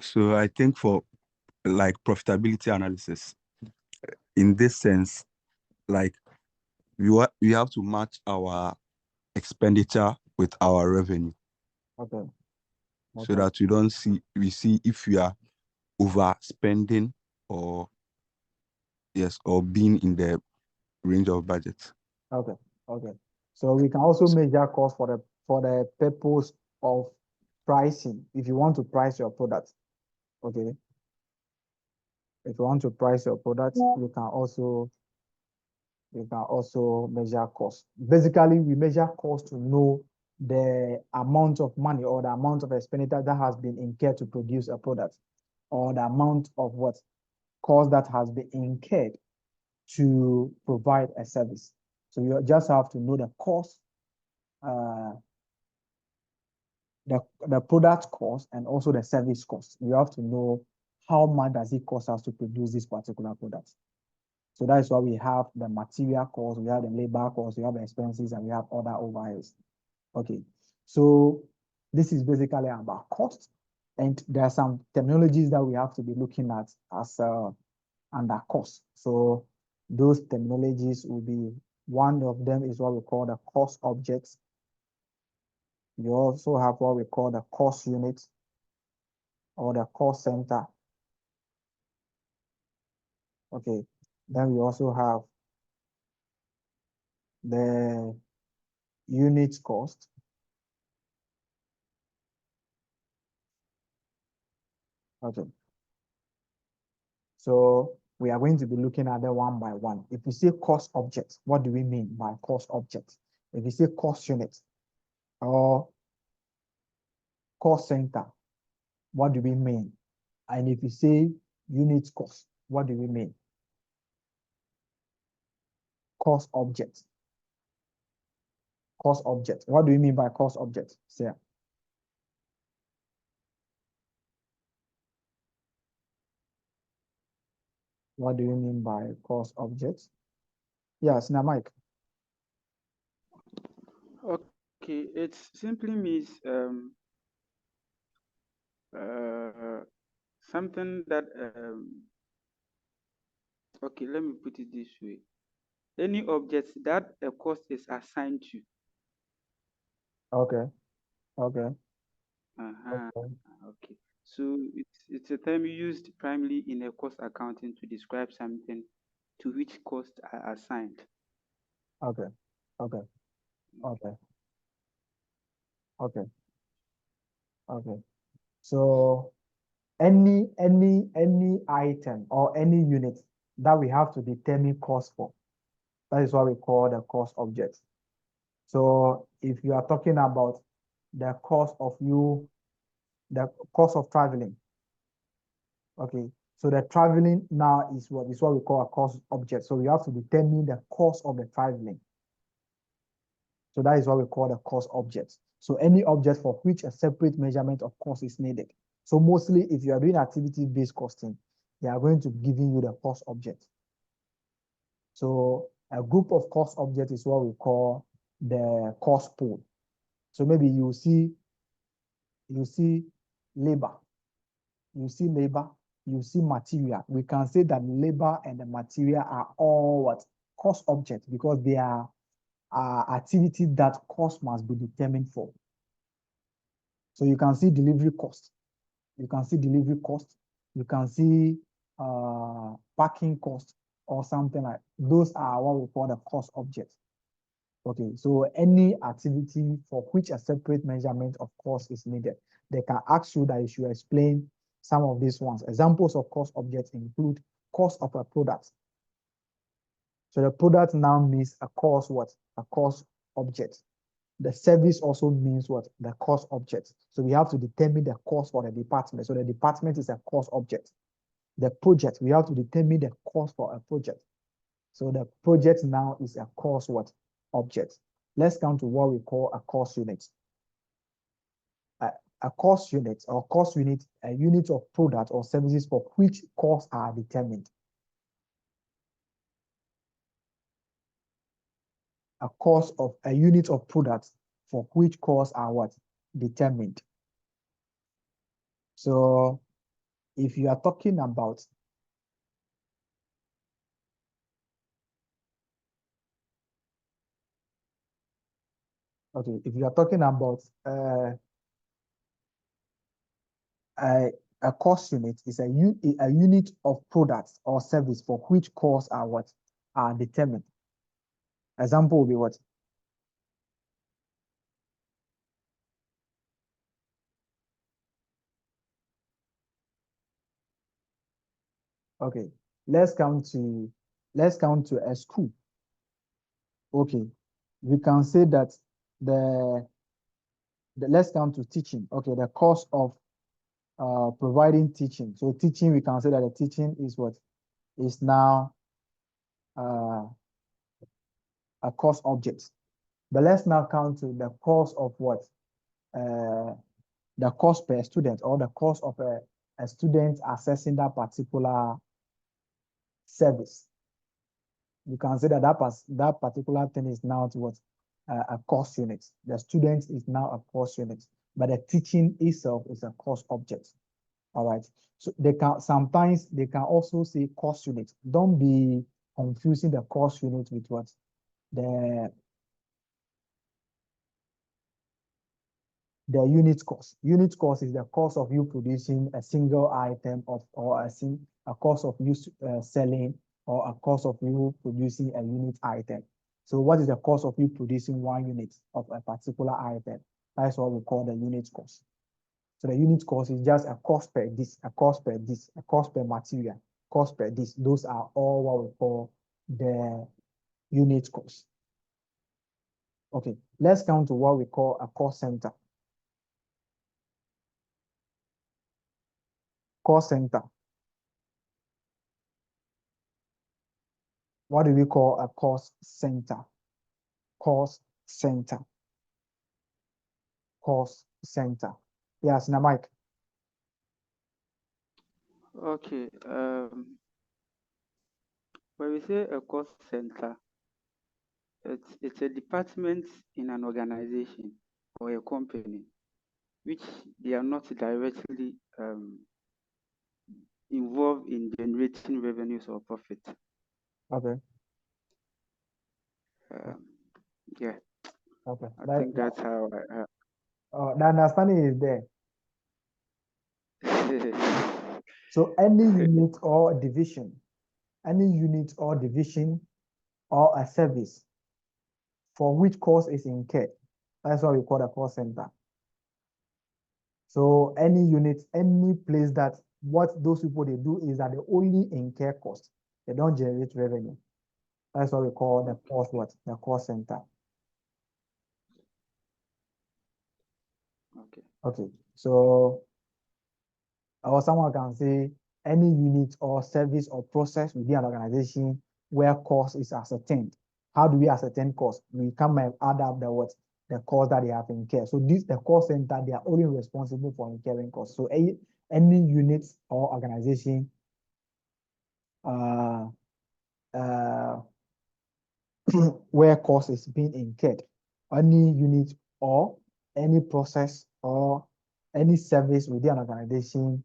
so I think for like profitability analysis, in this sense, like we have to match our expenditure with our revenue, Okay. so that we see if we are overspending or or being in the range of budget. Okay. Okay. So we can also measure cost for the purpose of pricing. If you want to price your product, okay. If you want to price your product, you can also measure cost. Basically, we measure cost to know the amount of money or the amount of expenditure that has been incurred to produce a product, or the amount of cost that has been incurred to provide a service. So you just have to know the cost, the product cost, and also the service cost. You have to know how much does it cost us to produce this particular product. So that is why we have the material cost, we have the labor cost, we have the expenses, and we have other overheads. Okay, so this is basically about cost, and there are some terminologies that we have to be looking at as under cost. So those terminologies will be, one of them is what we call the cost objects. You also have what we call the cost unit or the cost center. Okay, then we also have the unit cost. Okay. So we are going to be looking at them one by one. If we say cost object, what do we mean by cost object? If we say cost unit or cost center, what do we mean? And if you say unit cost, what do we mean? Cost object. Cost object. What do you mean by cost object? Say. What do you mean by cost object? Yes, now Mike. Okay, it simply means something that okay, let me put it this way. Any object that a cost is assigned to. Okay. Okay. Okay. So it's a term used primarily in a cost accounting to describe something to which costs are assigned. Okay. Okay. Okay. Okay. Okay. So any item or any unit that we have to determine cost for, that is what we call the cost object. So if you are talking about the cost of traveling, okay, so the traveling now is what we call a cost object. So we have to determine the cost of the traveling. So that is what we call the cost object. So any object for which a separate measurement of cost is needed. So mostly if you are doing activity-based costing, they are going to be giving you the cost object. So a group of cost objects is what we call the cost pool. So maybe you see labor, you see material. We can say that labor and the material are all what? Cost objects, because they are activity that cost must be determined for. So you can see delivery cost. You can see delivery cost. You can see packing cost or something like those are what we call the cost objects. Okay, so any activity for which a separate measurement of cost is needed, they can ask you that you should explain some of these ones. Examples of cost objects include cost of a product. So the product now means a cost what? A cost object. The service also means what? The cost object. So we have to determine the cost for the department. So the department is a cost object. The project, we have to determine the cost for a project. So the project now is a cost what? Object. Let's come to what we call a cost unit. A cost unit or cost unit, a unit of product or services for which costs are determined. A cost of a unit of products for which costs are what? Determined. So if you are talking about if you are talking about a cost unit is a unit of products or service for which costs are what? Are determined. Example will be what? Okay, let's come to a school. Okay, we can say that let's come to teaching. Okay, the cost of providing teaching. So teaching, we can say that the teaching is what? Is now a cost object. But let's now come to the cost of what? The cost per student or the cost of a student accessing that particular service. You can say that that particular thing is now to what? A cost unit. The student is now a cost unit, but the teaching itself is a cost object. All right. So sometimes they can also say cost unit. Don't be confusing the cost unit with what? The unit cost. Unit cost is the cost of you producing a single item or a cost of you selling, or a cost of you producing a unit item. So what is the cost of you producing 1 unit of a particular item? That's what we call the unit cost. So the unit cost is just a cost per this, a cost per this, a cost per material, cost per this. Those are all what we call the unit cost. Okay, let's come to what we call a cost center. Cost center. What do we call a cost center? Cost center. Cost center. Yes, now Mike. Okay. When we say a cost center, it's a department in an organization or a company which they are not directly involved in generating revenues or profit. Okay. Yeah. Okay. I think that's how the understanding is there. So any unit or division or a service for which cost is incurred, that's what we call the cost center. So any unit, any place that what those people they do is that they only incur cost. They don't generate revenue. That's what we call the cost what? The cost center. Okay. Okay. So or someone can say any unit or service or process within an organization where cost is ascertained. How do we ascertain cost? We come and add up the cost that they have incurred. So the cost center, they are only responsible for incurring costs. So any unit or organization where cost is being incurred, any unit or any process or any service within an organization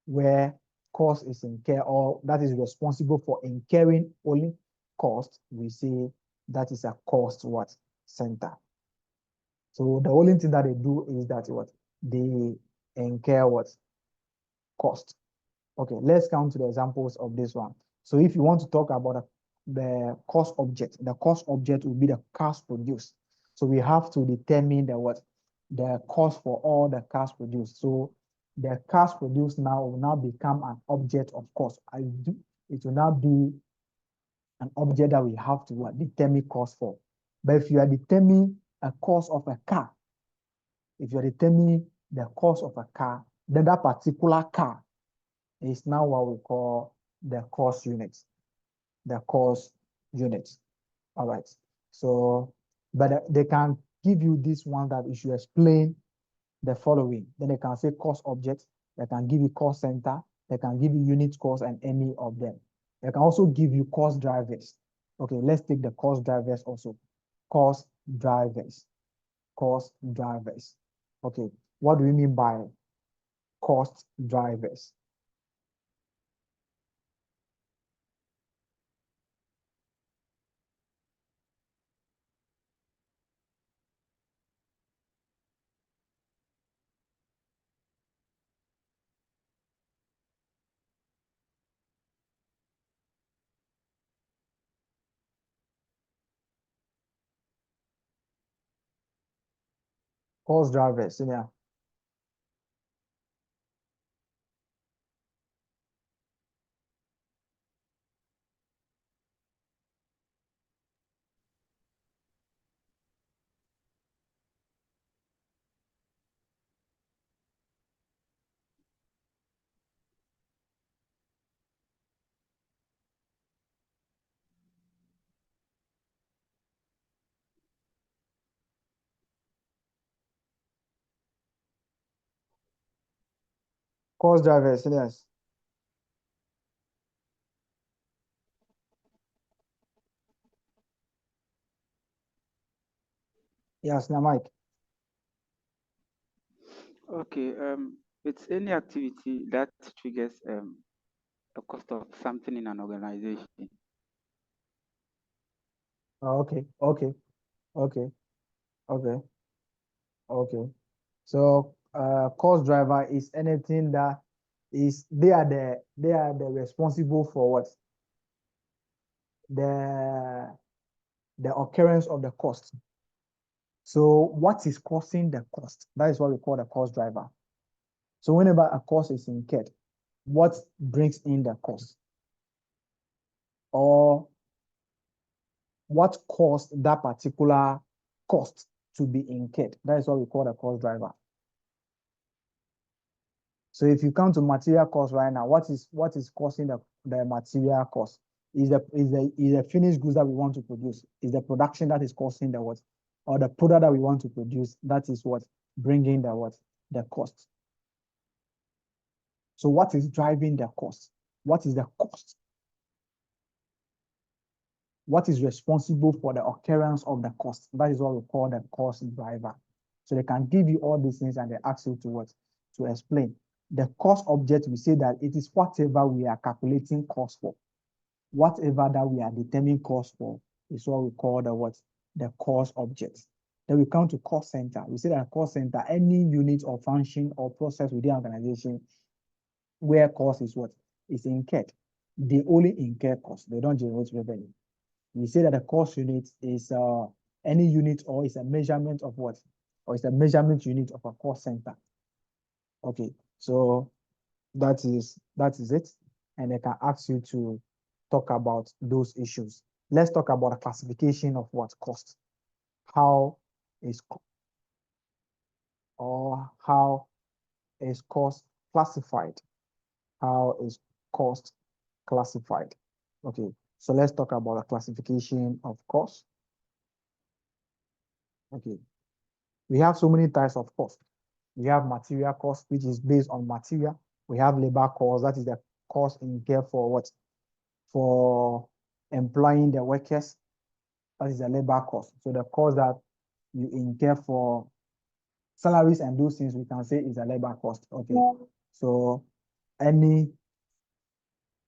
where cost is incurred or that is responsible for incurring only cost, we say that is a cost what center. So the only thing that they do is that what they incur what cost. Okay, let's come to the examples of this one. So if you want to talk about the cost object, the cost object will be the cars produced. So we have to determine the cost for all the cars produced. So the cars produced now will now become an object of cost. It will now be an object that we have to determine cost for. But if you are determining a cost of a car, if you are determining the cost of a car, then that particular car is now what we call the cost unit. The cost unit. All right. So, but they can give you this one that you should explain the following. Then they can say cost object. They can give you cost center. They can give you unit cost and any of them. They can also give you cost drivers. Okay, let's take the cost drivers also. Cost drivers. Cost drivers. Okay, what do we mean by cost drivers? Cost drivers, yeah. Cost drivers, yes. Yes, now Mike. Okay, it's any activity that triggers the cost of something in an organization. Okay, okay, okay, okay. So cost driver is anything that is they are the responsible for what? The occurrence of the cost. So what is causing the cost? That is what we call the cost driver. So whenever a cost is incurred, what brings in the cost? Or what caused that particular cost to be incurred? That is what we call the cost driver. So if you come to material cost right now, what is causing the material cost? Is the finished goods that we want to produce? Is the production that is causing the what? Or the product that we want to produce, that is what bringing the what? The cost. So what is driving the cost? What is the cost? What is responsible for the occurrence of the cost? That is what we call the cost driver. So they can give you all these things and they ask you to what? To explain. The cost object, we say that it is whatever we are calculating cost for. Whatever that we are determining cost for is what we call the what? The cost object. Then we come to cost center. We say that cost center, any unit or function or process within an organization where cost is what? Is incurred. They only incur cost. They don't generate revenue. We say that the cost unit is any unit or is a measurement of what? Or is a measurement unit of a cost center. Okay, so that is it. And they can ask you to talk about those issues. Let's talk about the classification of what cost. How is cost classified? How is cost classified? Okay, so let's talk about the classification of cost. Okay, we have so many types of cost. We have material cost, which is based on material. We have labor cost, that is the cost incurred for what? For employing the workers. That is the labor cost. So the cost that you incur for salaries and those things we can say is a labor cost. Okay. So any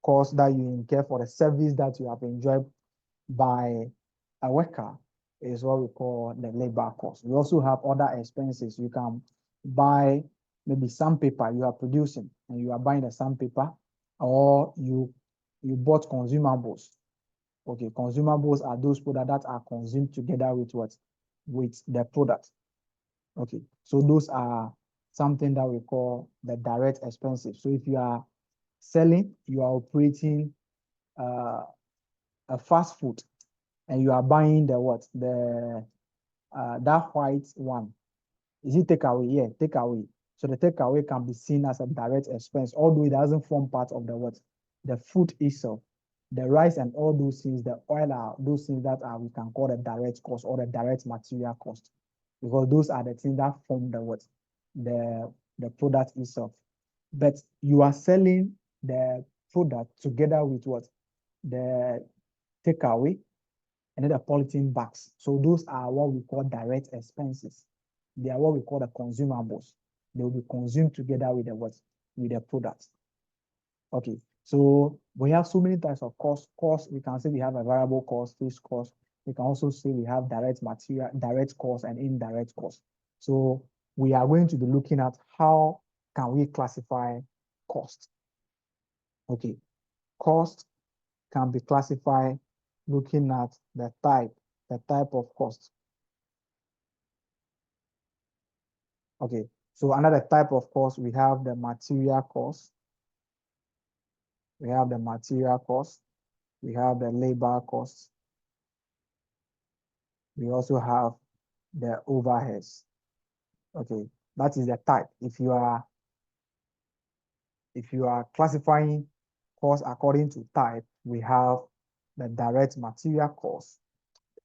cost that you incur for the service that you have enjoyed by a worker is what we call the labor cost. We also have other expenses. You can buy maybe sandpaper you are producing and you are buying the sandpaper, or you bought consumables. Okay, consumables are those products that are consumed together with what? With the product. Okay, so those are something that we call the direct expenses. So if you are selling, you are operating a fast food and you are buying the what? That white one. Is it takeaway? Yeah, takeaway. So the takeaway can be seen as a direct expense, although it doesn't form part of the what? The food itself. The rice and all those things, the oil are those things that are we can call the direct cost or the direct material cost, because those are the things that form the what? The product itself. But you are selling the product together with what? The takeaway and then the polythene bags. So those are what we call direct expenses. They are what we call the consumables. They will be consumed together with the what? With the products. Okay, so we have so many types of cost. Cost, we can say we have a variable cost, fixed cost. We can also say we have direct material, direct cost and indirect cost. So we are going to be looking at how can we classify cost. Okay, cost can be classified looking at the type of cost. Okay, so another type of cost, we have the material cost. We have the material cost. We have the labor cost. We also have the overheads. Okay, that is the type. If you are classifying cost according to type, we have the direct material cost.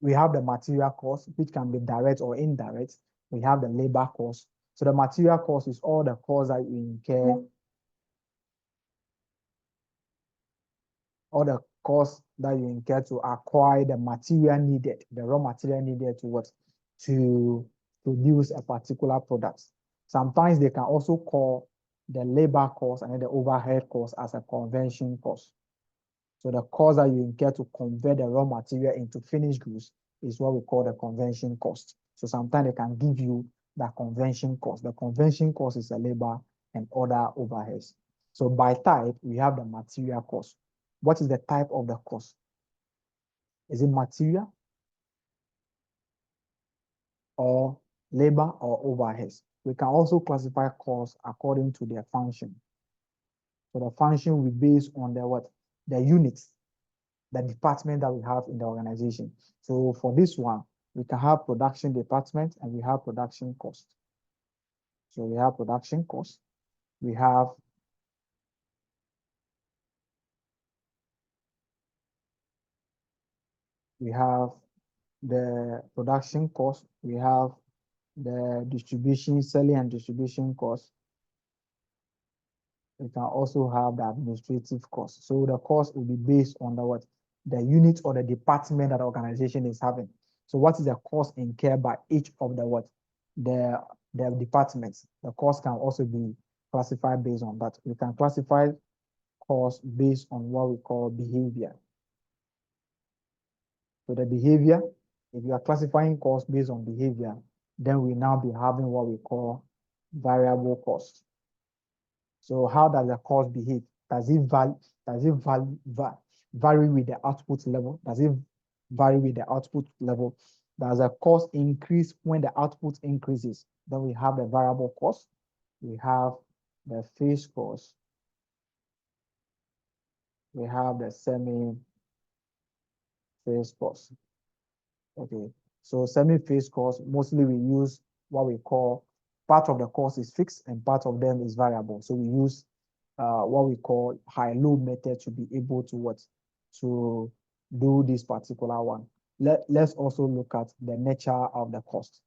We have the material cost, which can be direct or indirect. We have the labor cost. So the material cost is all the costs that you incur, all the costs that you incur to acquire the material needed, the raw material needed to what? To produce a particular product. Sometimes they can also call the labor cost and then the overhead cost as a conversion cost. So the cost that you incur to convert the raw material into finished goods is what we call the conversion cost. So sometimes they can give you the conversion cost. The conversion cost is a labor and other overheads. So by type, we have the material cost. What is the type of the cost? Is it material or labor or overheads? We can also classify costs according to their function. So the function will be based on the what? The units, the department that we have in the organization. So for this one, we can have production department and we have production cost. So we have production cost. We have the production cost. We have the distribution, selling and distribution cost. We can also have the administrative cost. So the cost will be based on the what? The unit or the department that the organization is having. So what is the cost incurred by each of the what? The departments. The cost can also be classified based on that. We can classify cost based on what we call behavior. So the behavior, if you are classifying cost based on behavior, then we now be having what we call variable cost. So how does the cost behave? Does it vary with the output level? Does it vary with the output level? Does the cost increase when the output increases? Then we have the variable cost. We have the fixed cost. We have the semi-fixed cost. Okay, so semi-fixed cost, mostly we use what we call, part of the cost is fixed and part of them is variable. So we use what we call high-low method to be able to do this particular one. Let's also look at the nature of the cost.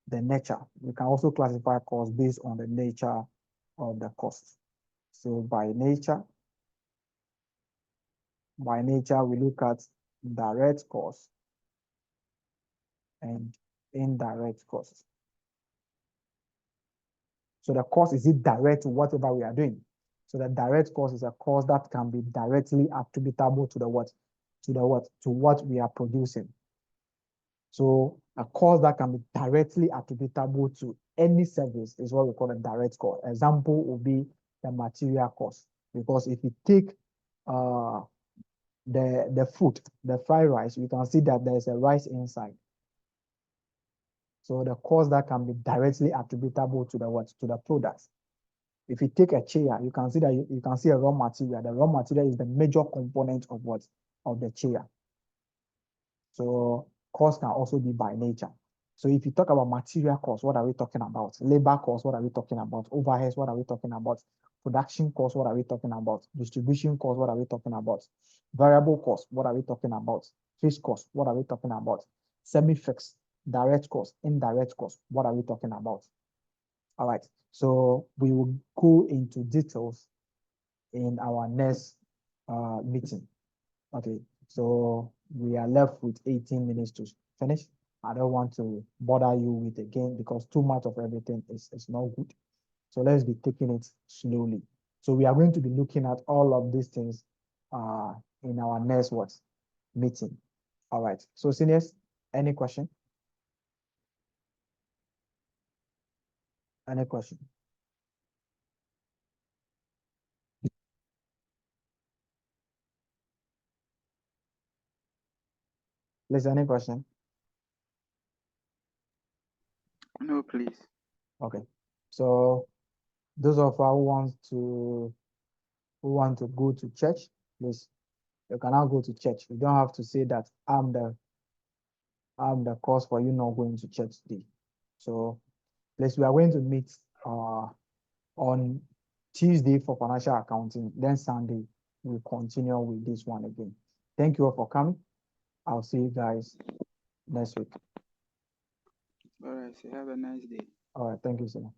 The nature, we can also classify cost based on the nature of the cost. So by nature, we look at direct cost and indirect cost. So the cost, is it direct to whatever we are doing? So the direct cost is a cost that can be directly attributable to the what? To what we are producing. So a cost that can be directly attributable to any service is what we call a direct cost. Example would be the material cost. Because if you take the food, the fried rice, you can see that there's a rice inside. So the cost that can be directly attributable to the what? To the products. If you take a chair, you can see that you can see a raw material. The raw material is the major component of what? Of the chair. So cost can also be by nature. So if you talk about material cost, what are we talking about? Labor cost, what are we talking about? Overheads, what are we talking about? Production cost, what are we talking about? Distribution cost, what are we talking about? Variable cost, what are we talking about? Fixed cost, what are we talking about? Semi-fixed, direct cost, indirect cost, what are we talking about? All right, so we will go into details in our next meeting. Okay, so we are left with 18 minutes to finish. I don't want to bother you with again because too much of everything is not good. So let's be taking it slowly. So we are going to be looking at all of these things in our next meeting. All right. So seniors, any question? Any question? Please, any question? No, please. Okay. So those of us who want to go to church, please, you can now go to church. You don't have to say that I'm the cause for you not going to church today. So please, we are going to meet on Tuesday for financial accounting. Then Sunday we'll continue with this one again. Thank you all for coming. I'll see you guys next week. All right. So have a nice day. All right. Thank you so much.